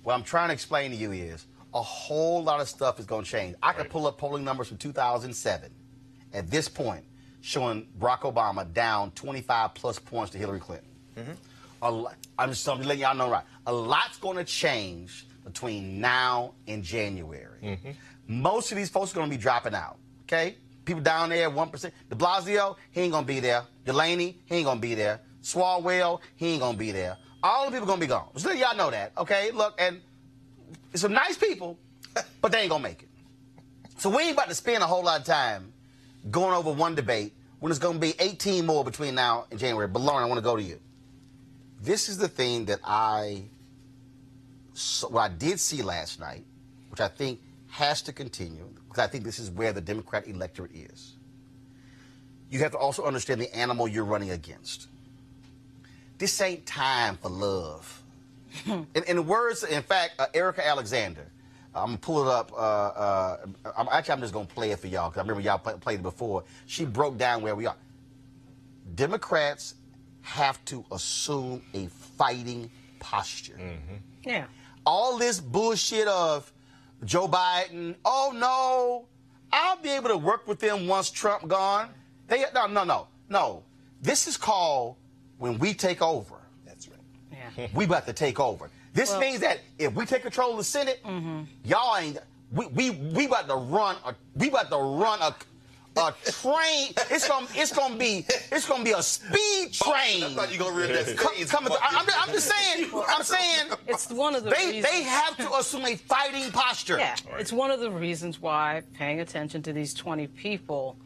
What I'm trying to explain to you is a whole lot of stuff is going to change. I could pull up polling numbers from 2007 at this point showing Barack Obama down 25-plus points to Hillary Clinton. I'm just letting y'all know, right? A lot's going to change between now and January. Most of these folks are going to be dropping out, okay? People down there, 1%. De Blasio, he ain't going to be there. Delaney, he ain't going to be there. Swalwell, he ain't going to be there. All the people going to be gone. Just letting y'all know that, okay? Look, and it's some nice people, but they ain't going to make it. So we ain't about to spend a whole lot of time going over one debate when it's going to be 18 more between now and January. But, Lauren, I want to go to you. This is the thing that what I did see last night, which I think has to continue, because I think this is where the Democrat electorate is. You have to also understand the animal you're running against. This ain't time for love. In the words, in fact, Erica Alexander, I'm going to pull it up. I'm just going to play it for y'all, because I remember y'all played it before. She broke down where we are. Democrats have to assume a fighting posture. Yeah. All this bullshit of Joe Biden, oh no, I'll be able to work with them once Trump gone. No. This is called when we take over. That's right. Yeah. We about to take over. This means that if we take control of the Senate, y'all ain't. We about to run a train. It's gonna be a speed train. I thought you were gonna read that. I'm saying. It's one of the reasons. They have to assume a fighting posture. Yeah, it's one of the reasons why paying attention to these 20 people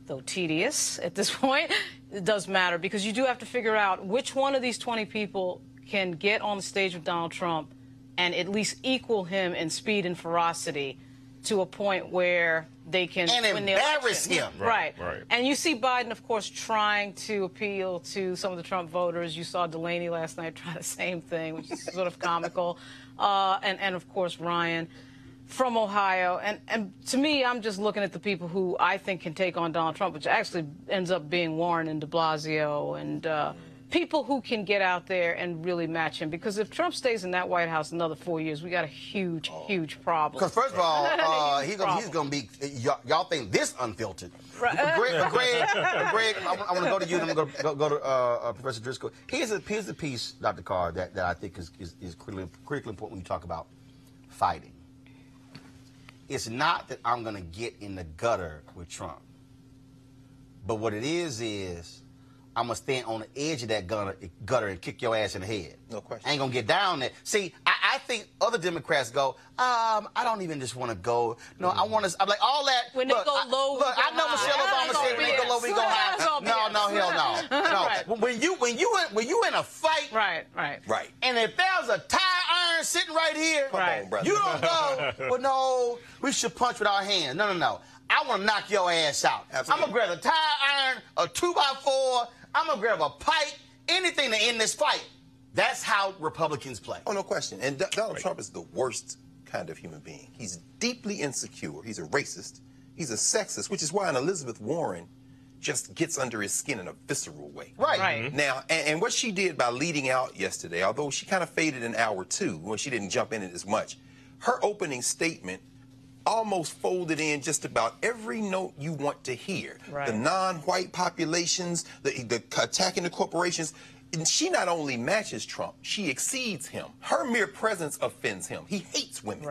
though tedious at this point, it does matter because you do have to figure out which one of these 20 people can get on the stage with Donald Trump and at least equal him in speed and ferocity to a point where they can win the embarrass election. him. Right. And you see Biden, of course, trying to appeal to some of the Trump voters. You saw Delaney last night try the same thing, which is sort of comical. And of course, Ryan from Ohio. And to me, I'm just looking at the people who I think can take on Donald Trump, which actually ends up being Warren and de Blasio and people who can get out there and really match him. Because if Trump stays in that White House another 4 years, we got a huge, huge problem. Because first of all, he's going to be, y'all think this unfiltered. Greg, I want to go to you, and I'm going to go to Professor Driscoll. Here's the piece, Dr. Carr, that I think is critically important when you talk about fighting. It's not that I'm going to get in the gutter with Trump. But what it is I'm going to stand on the edge of that gutter and kick your ass in the head. No question. I ain't going to get down there. See, I think other Democrats go, I don't even just want to go. No, I want to, I'm like, all that. When they go low, look, I know Michelle Obama said when they go low, we go high. No, hell no. No. Right. When you in a fight. Right. And if there's a tire iron sitting right here, you don't go, well, no, we should punch with our hands. No. I want to knock your ass out. Absolutely. I'm going to grab a tire iron, a 2x4. I'm going to grab a pipe, anything to end this fight. That's how Republicans play. Oh, no question. And Donald Trump is the worst kind of human being. He's deeply insecure. He's a racist. He's a sexist, which is why an Elizabeth Warren just gets under his skin in a visceral way. Right. Now, and what she did by leading out yesterday, although she kind of faded in hour 2 when she didn't jump in it as much, her opening statement almost folded in just about every note you want to hear. The non-white populations, the attacking the corporations. And she not only matches Trump, she exceeds him. Her mere presence offends him. He hates women.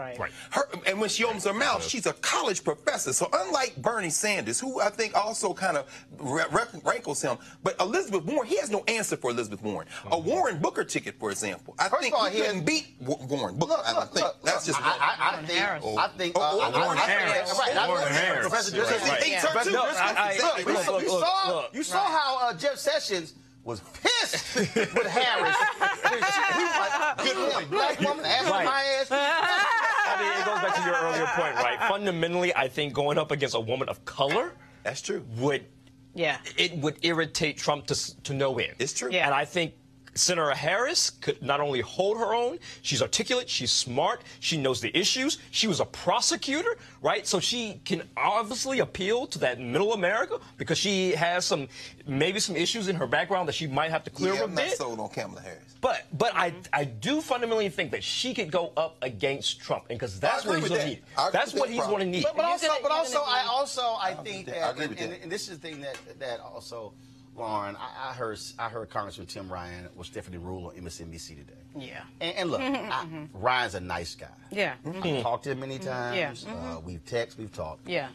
And when she opens her mouth, she's a college professor. So unlike Bernie Sanders, who I think also kind of rankles him, but Elizabeth Warren, he has no answer for Elizabeth Warren. A Warren Booker ticket, for example. I think he couldn't beat Warren Booker. That's just I think Warren Harris. Professor you saw how Jeff Sessions was pissed with Harris. He was like, good point, black woman, ass on my ass. I mean, it goes back to your earlier point, right? Fundamentally, I think going up against a woman of color, that's true, it would irritate Trump to no end. It's true. And I think Senator Harris could not only hold her own, she's articulate, she's smart, she knows the issues, she was a prosecutor, right? So she can obviously appeal to that middle America because she has maybe some issues in her background that she might have to clear a bit. I'm not sold on Kamala Harris. But I do fundamentally think that she could go up against Trump, and because that's what he's going to need. That's what he's going to need. But I think that, and this is the thing that also, Lauren, I heard Congressman Tim Ryan with Stephanie Rule on MSNBC today. Yeah. And look, Ryan's a nice guy. Yeah. I've talked to him many times. We've texted, we've talked. Yeah.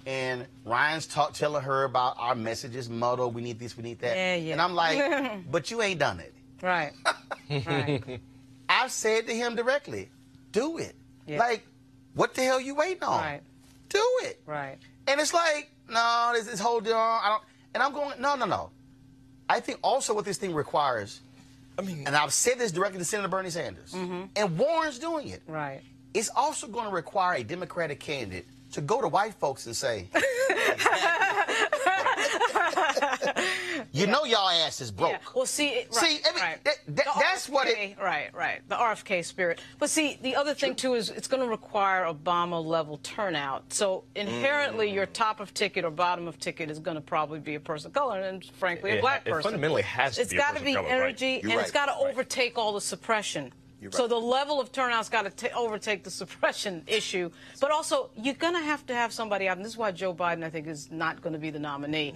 And Ryan's telling her about our messages, motto, we need this, we need that. Yeah. And I'm like, but you ain't done it. Right. I've said to him directly, do it. Yeah. Like, what the hell you waiting on? Right. Do it. Right. And it's like, no, this whole deal, and I'm going, no. I think also what this thing requires, and I've said this directly to Senator Bernie Sanders, and Warren's doing it. Right. It's also going to require a Democratic candidate to go to white folks and say, you know y'all ass is broke. Yeah. Well, see, that's what it... Right. The RFK spirit. But see, the other thing, too, is it's going to require Obama-level turnout. So inherently, your top of ticket or bottom of ticket is going to probably be a person of color and, frankly, a black person. It fundamentally has to be a person of color. It's got to be energy, and it's got to overtake all the suppression. So the level of turnout's got to overtake the suppression issue. But also, you're going to have somebody out, and this is why Joe Biden, I think, is not going to be the nominee.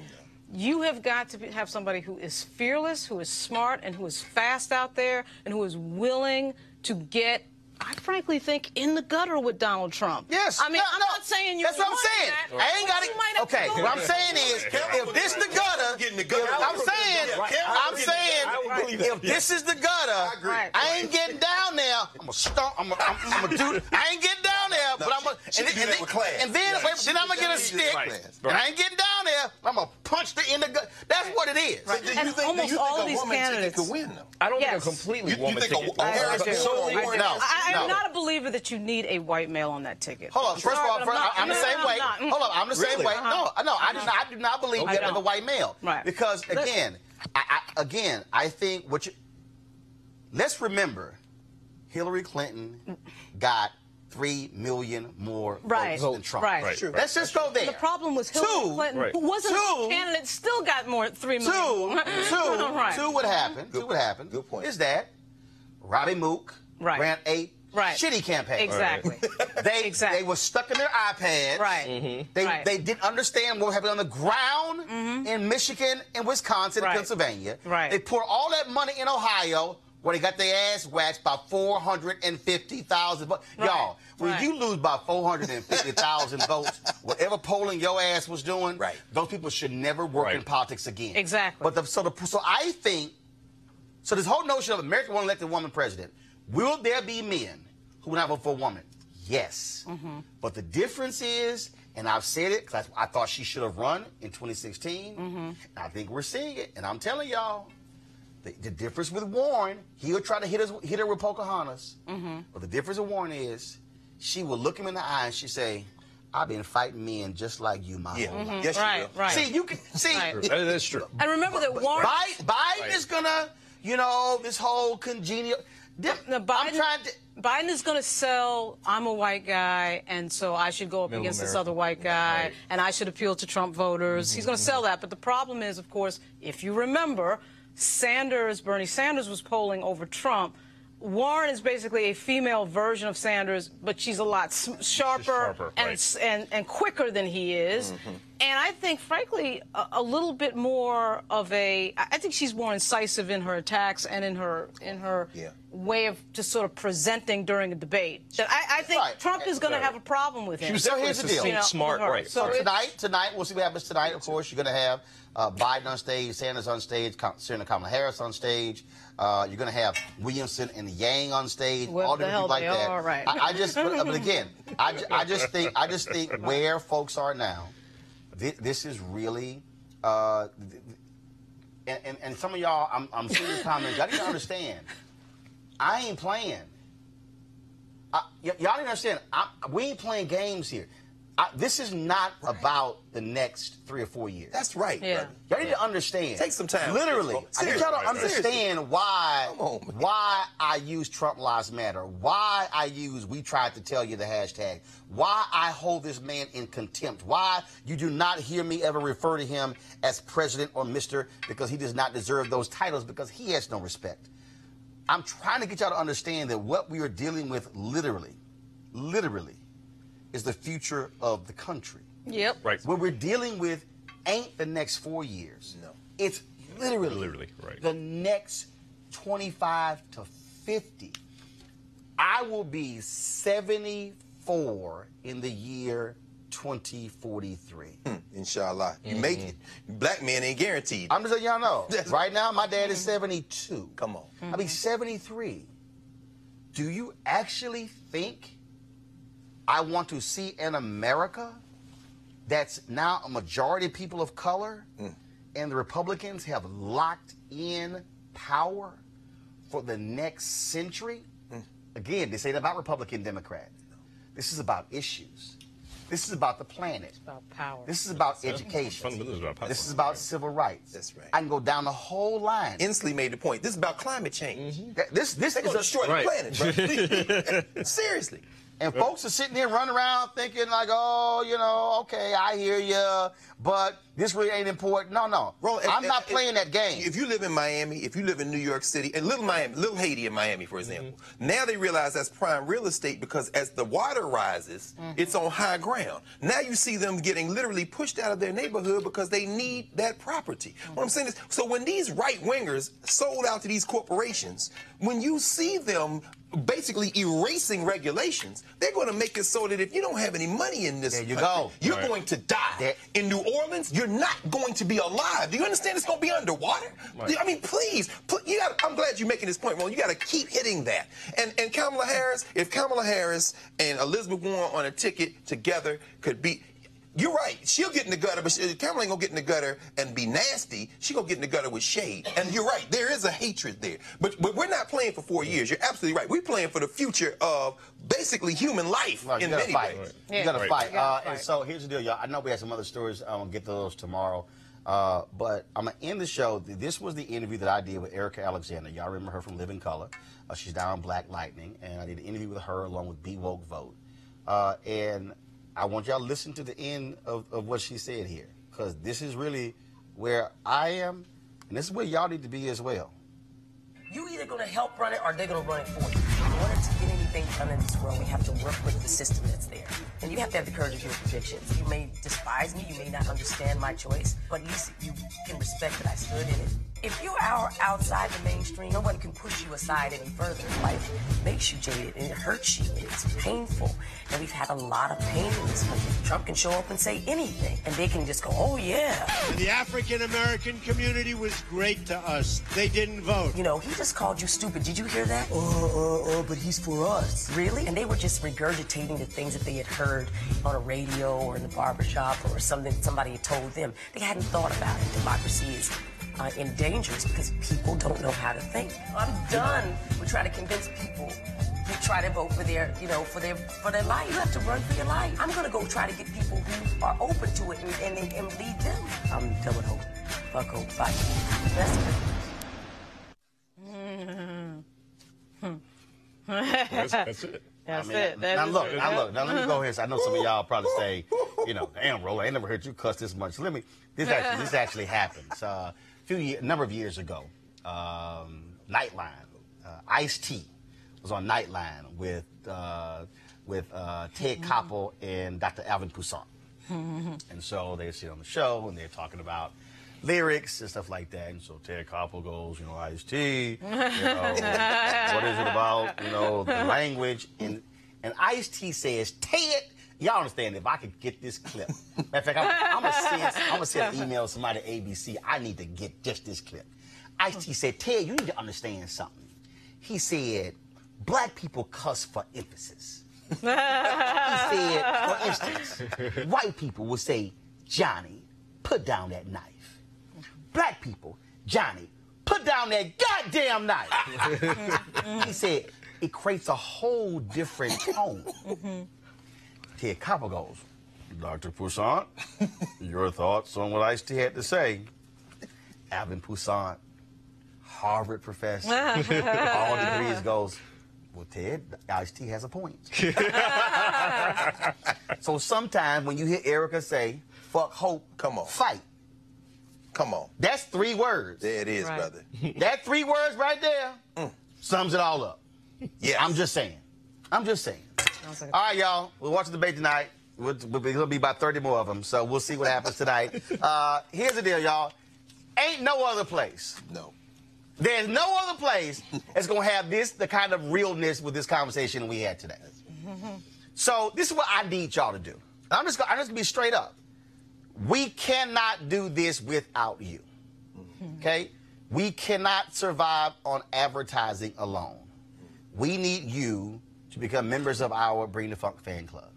You have got to have somebody who is fearless, who is smart, and who is fast out there, and who is willing to get, I frankly think, in the gutter with Donald Trump. Yes. I mean, I'm not saying you. That's what I'm saying. I ain't got it. Okay. What I'm saying is, if this the gutter, I'm saying, if this is the gutter, I ain't getting down there. I'm gonna stomp. I'm gonna do. I ain't getting down there, but I'm gonna. And then I'm gonna get a stick, and I ain't getting down there. I'm punched her in the gut. That's what it is. Right. Do you think almost all of these candidates could win, though? I don't Yes. think a completely You woman think ticket. I'm not a believer that you need a white male on that ticket. Hold on. First of all, I'm the same way. Hold on. I'm the same way. No, I do not believe that with a white male. Right. Because I think let's remember, Hillary Clinton got 3 million more votes than Trump. Right. True. Let's just go there. The problem was Hillary Clinton, who wasn't a candidate, still got more 3 million. Two would happen. Good point. Is that Robbie Mook ran a shitty campaign. Exactly. They were stuck in their iPads. Right. They didn't understand what was happening on the ground in Michigan and Wisconsin and Pennsylvania. Right. They poured all that money in Ohio, where they got their ass waxed by 450,000 votes. Y'all, when you lose by 450,000 votes, whatever polling your ass was doing, those people should never work in politics again. Exactly. But so I think, this whole notion of America won't elect a woman president, will there be men who will not vote for a woman? Yes. But the difference is, and I've said it because I thought she should have run in 2016, and I think we're seeing it, and I'm telling y'all, the difference with Warren, he'll try to hit her with Pocahontas. But the difference with Warren is, she will look him in the eye and she say, I've been fighting men just like you, my whole life. Yes, you will. See, you can see. That's true. And remember that Warren... Biden is gonna, this whole congenial... Biden is going to sell, I'm a white guy, and so I should go up against this other white guy, and I should appeal to Trump voters. He's going to sell that. But the problem is, of course, if you remember, Bernie Sanders was polling over Trump. Warren is basically a female version of Sanders, but she's a lot sharper and quicker than he is. And I think, frankly, a little bit more of I think she's more incisive in her attacks and in her way of just sort of presenting during a debate. That I think Trump is going to have a problem with him. So here's the deal. Smart, So tonight, we'll see what happens tonight. Of course, you're going to have Biden on stage, Sanders on stage, Senator Kamala Harris on stage. You're going to have Williamson and Yang on stage. All different people like that. Right. But again, I just think where folks are now, this is really, and some of y'all, I'm seeing these comments. Y'all need to understand. I ain't playing. Y'all need to understand. We ain't playing games here. This is not about the next 3 or 4 years. That's right. Yeah. Y'all need to understand. Take some time. Literally. I need y'all to understand why I use Trump Lives Matter, why I use We Tried to Tell You the hashtag, why I hold this man in contempt, why you do not hear me ever refer to him as president or Mr. because he does not deserve those titles because he has no respect. I'm trying to get y'all to understand that what we are dealing with literally, is the future of the country. Yep. Right. What we're dealing with ain't the next 4 years. No. It's literally the next 25 to 50. I will be 74 in the year 2043. Inshallah. You make it. Black men ain't guaranteed. I'm just letting y'all know. Right now, my dad is 72. Come on. I'll be 73. Do you actually think I want to see an America that's now a majority of people of color and the Republicans have locked in power for the next century? Again, this ain't about Republican, Democrat. This is about issues. This is about the planet. It's about power. This is about education. This is about civil rights. That's right. I can go down the whole line. Inslee made the point. This is about climate change. This is going to destroy the planet. Seriously. And folks are sitting here running around thinking like, oh, okay, I hear you, but this really ain't important. No. Roland, I'm not playing that game. If you live in Miami, if you live in New York City, and Little Haiti in Miami, for example, now they realize that's prime real estate because as the water rises, it's on high ground. Now you see them getting literally pushed out of their neighborhood because they need that property. What I'm saying is, so when these right-wingers sold out to these corporations, when you see them basically erasing regulations, they're going to make it so that if you don't have any money in this country, you're going to die. In New Orleans, you're not going to be alive. Do you understand it's going to be underwater? I mean, please, I'm glad you're making this point, Roland. You got to keep hitting that. And Kamala Harris, if Kamala Harris and Elizabeth Warren on a ticket together could be, You're right. She'll get in the gutter, but Kamala ain't gonna get in the gutter and be nasty. She gonna get in the gutter with shade. And you're right. There is a hatred there. But we're not playing for 4 years. You're absolutely right. We're playing for the future of basically human life in many ways. You gotta fight. And so here's the deal, y'all. I know we have some other stories. I'm gonna get to those tomorrow. But I'm gonna end the show. This was the interview that I did with Erica Alexander. Y'all remember her from Living Color. She's down on Black Lightning, and I did an interview with her along with Be Woke Vote. And I want y'all to listen to the end of what she said here, because this is really where I am, and this is where y'all need to be as well. You either going to help run it or they're going to run it for you. In order to get anything done in this world, we have to work with the system that's there. And you have to have the courage of your convictions. You may despise me, you may not understand my choice, but at least you can respect that I stood in it. If you're outside the mainstream, no one can push you aside any further. Life makes you jaded, and it hurts you, and it's painful. And we've had a lot of pain in this country. Trump can show up and say anything, and they can just go, oh, yeah. The African-American community was great to us. They didn't vote. You know, he just called you stupid. Did you hear that? But he's for us. Really? And they were just regurgitating the things that they had heard on a radio or in the barbershop or something somebody had told them. They hadn't thought about it. Democracy is in danger because people don't know how to think. I'm done with trying to convince people to try to vote for their, for their life. You have to run for your life. I'm gonna go try to get people who are open to it and lead them. I'm done with hope. Fuck hope. Bye. That's it. That's it. Now look. Now let me go here. So I know some of y'all probably say, damn, Roland, I ain't never heard you cuss this much. This actually happened. A number of years ago, Nightline, Ice-T was on Nightline with Ted Koppel and Dr. Alvin Toussaint. And so they sit on the show and they're talking about lyrics and stuff like that. And so Ted Koppel goes, Ice-T, what is it about, the language? And Ice-T says, Ted, y'all understand, if I could get this clip. Matter of fact, I'm gonna send an email to somebody at ABC. I need to get just this clip. Ice-T said, Ted, you need to understand something. He said, black people cuss for emphasis. He said, for instance, white people will say, Johnny, put down that knife. Black people, Johnny, put down that goddamn knife. He said, it creates a whole different tone. Ted Koppel goes, Dr. Toussaint, your thoughts on what Ice-T had to say? Alvin Toussaint, Harvard professor, all degrees, goes, well, Ted, Ice-T has a point. So sometimes when you hear Erica say, fuck hope, come on, fight. Come on. That's 3 words. There it is, brother. That 3 words right there sums it all up. Yeah. I'm just saying. All right, y'all. We'll watch the debate tonight. It'll be about 30 more of them, so we'll see what happens tonight. Here's the deal, y'all. Ain't no other place. No. There's no other place that's going to have the kind of realness with this conversation we had today. So this is what I need y'all to do. And I'm just going to be straight up. We cannot do this without you. Okay? We cannot survive on advertising alone. We need you to become members of our Bring the Funk fan club.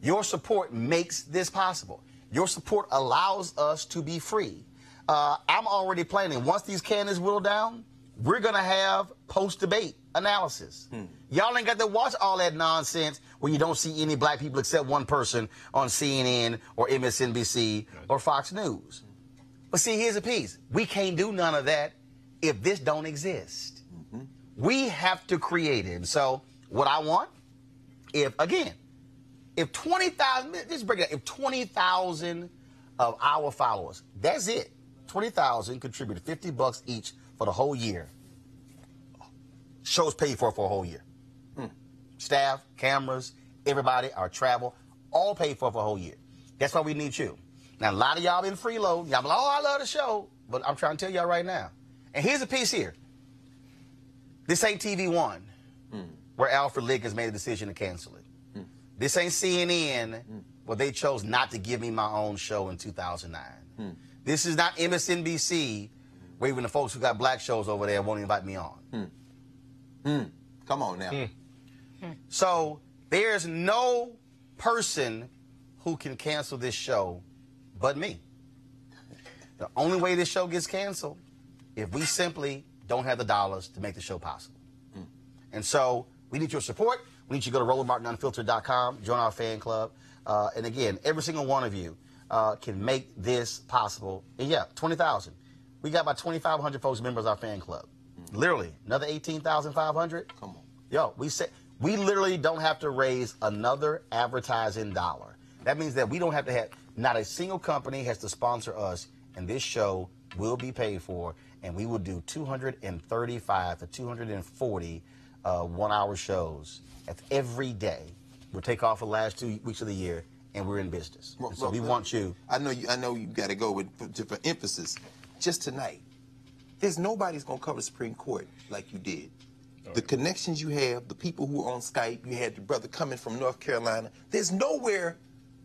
Your support makes this possible. Your support allows us to be free. I'm already planning. Once these candidates whittle down, we're going to have post-debate analysis. Y'all ain't got to watch all that nonsense where you don't see any black people except one person on CNN or MSNBC or Fox News. But see, here's the piece. We can't do none of that if this don't exist. We have to create it. And so what I want, if 20,000, just break it down, if 20,000 of our followers, that's it, 20,000 contributed $50 each for the whole year. Shows paid for a whole year. Staff, cameras, everybody, our travel, all paid for a whole year. That's why we need you. Now, a lot of y'all been freeloading. Y'all be like, oh, I love the show. But I'm trying to tell y'all right now. And here's a piece here. This ain't TV One, where Alfred Liggins made a decision to cancel it. This ain't CNN, where they chose not to give me my own show in 2009. This is not MSNBC, where even the folks who got black shows over there won't invite me on. Come on now. So there's no person who can cancel this show but me. The only way this show gets canceled if we simply don't have the dollars to make the show possible. And so we need your support. We need you to go to RolandMartinUnfiltered.com, join our fan club. And again, every single one of you can make this possible. And yeah, 20,000. We got about 2,500 folks members of our fan club. Literally, another 18,500. Come on. Yo, we literally don't have to raise another advertising dollar. That means that we don't have to have, not a single company has to sponsor us, and this show will be paid for, and we will do 235 to 240 one-hour shows. That's every day. We'll take off for the last 2 weeks of the year, and we're in business. And so we want you. I know you got to go with for emphasis. Just tonight, there's nobody's gonna cover the Supreme Court like you did. The connections you have, the people who are on Skype, you had your brother coming from North Carolina. There's nowhere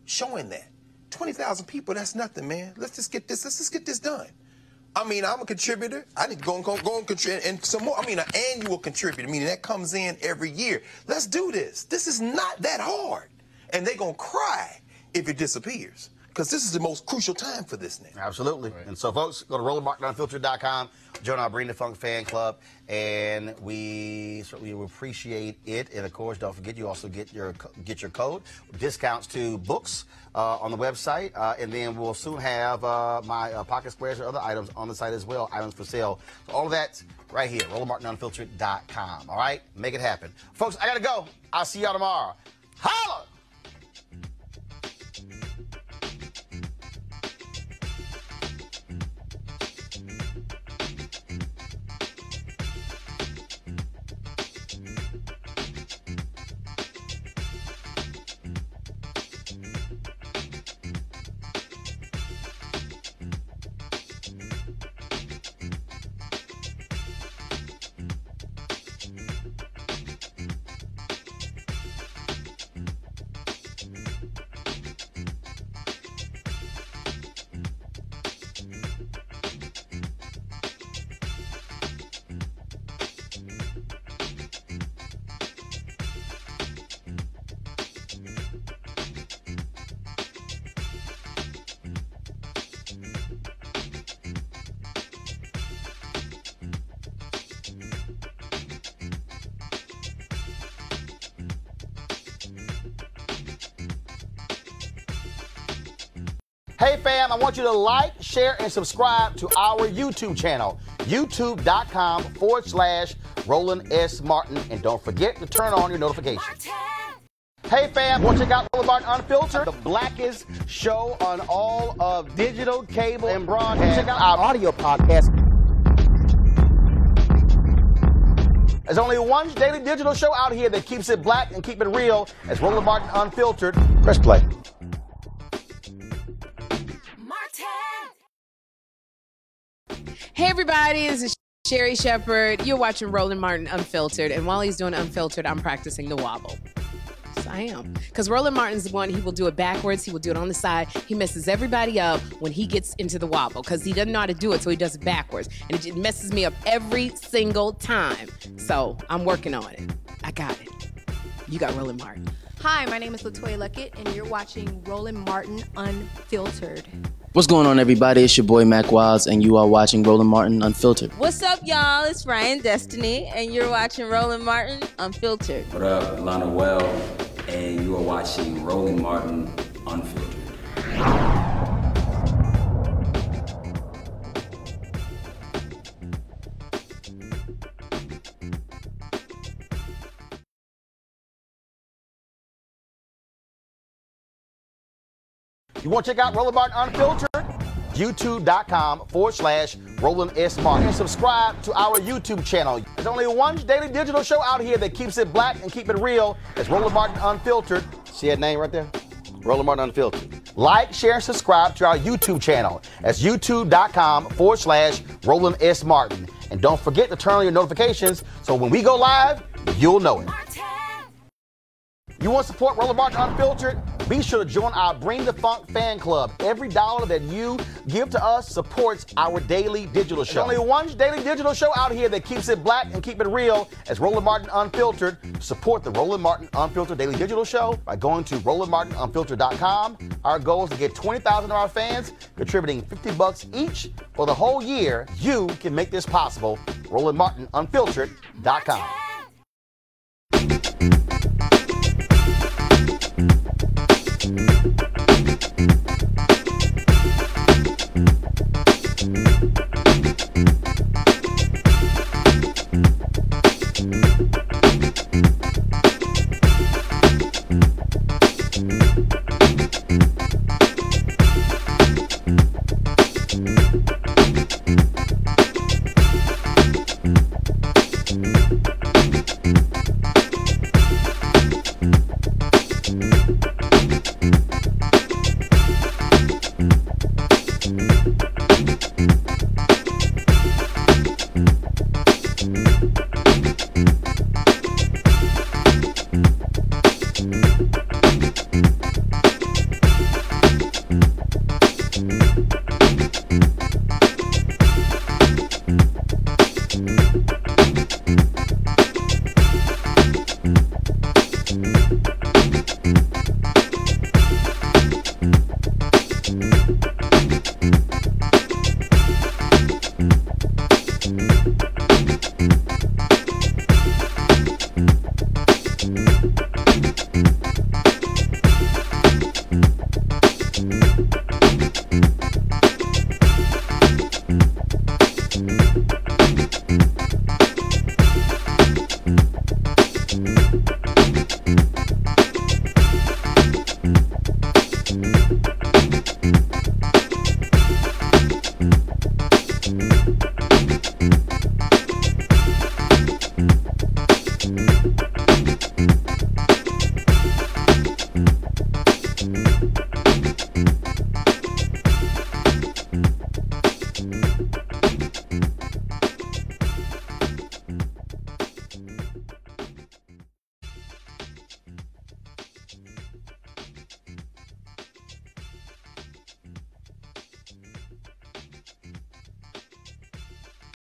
showing that. 20,000 people, that's nothing, man. Let's just get this done. I mean, I'm a contributor. I need to go and contribute, and some more. I mean, an annual contributor, meaning that comes in every year. Let's do this. This is not that hard. And they're gonna cry if it disappears. Because this is the most crucial time for this now. Absolutely. Right. And so, folks, go to RolandMartinUnfiltered.com, join our Bring the Funk fan club, and we certainly appreciate it. And, of course, don't forget, you also get your code, discounts to books on the website. And then we'll soon have my pocket squares or other items on the site as well, items for sale. So all of that right here, RolandMartinUnfiltered.com. All right? Make it happen. Folks, I got to go. I'll see y'all tomorrow. Holla! Hey fam, I want you to like, share, and subscribe to our YouTube channel, youtube.com/Roland S. Martin. And don't forget to turn on your notifications. Hey fam, want to check out Roland Martin Unfiltered, the blackest show on all of digital, cable, and broadcast. Check out our audio podcast. There's only one daily digital show out here that keeps it black and keep it real. It's Roland Martin Unfiltered. Press play. Hey everybody, this is Sherry Shepherd. You're watching Roland Martin Unfiltered, and while he's doing Unfiltered, I'm practicing the wobble. Yes, I am. Because Roland Martin's the one, he will do it backwards, he will do it on the side. He messes everybody up when he gets into the wobble, because he doesn't know how to do it, so he does it backwards. And it just messes me up every single time. So I'm working on it. I got it. You got Roland Martin. Hi, my name is LaToya Luckett, and you're watching Roland Martin Unfiltered. What's going on, everybody? It's your boy Mac Wiles, and you are watching Roland Martin Unfiltered. What's up, y'all? It's Ryan Destiny, and you're watching Roland Martin Unfiltered. What up, Lana Well, and you are watching Roland Martin Unfiltered. You want to check out Roland Martin Unfiltered? youtube.com/Roland S. Martin. And subscribe to our YouTube channel. There's only one daily digital show out here that keeps it black and keep it real. It's Roland Martin Unfiltered. See that name right there? Roland Martin Unfiltered. Like, share, and subscribe to our YouTube channel. That's youtube.com/Roland S. Martin. And don't forget to turn on your notifications so when we go live, you'll know it. You want to support Roland Martin Unfiltered? Be sure to join our Bring the Funk fan club. Every dollar that you give to us supports our daily digital show. There's only one daily digital show out here that keeps it black and keep it real as Roland Martin Unfiltered. Support the Roland Martin Unfiltered daily digital show by going to RolandMartinUnfiltered.com. Our goal is to get 20,000 of our fans contributing $50 each for the whole year. You can make this possible. RolandMartinUnfiltered.com.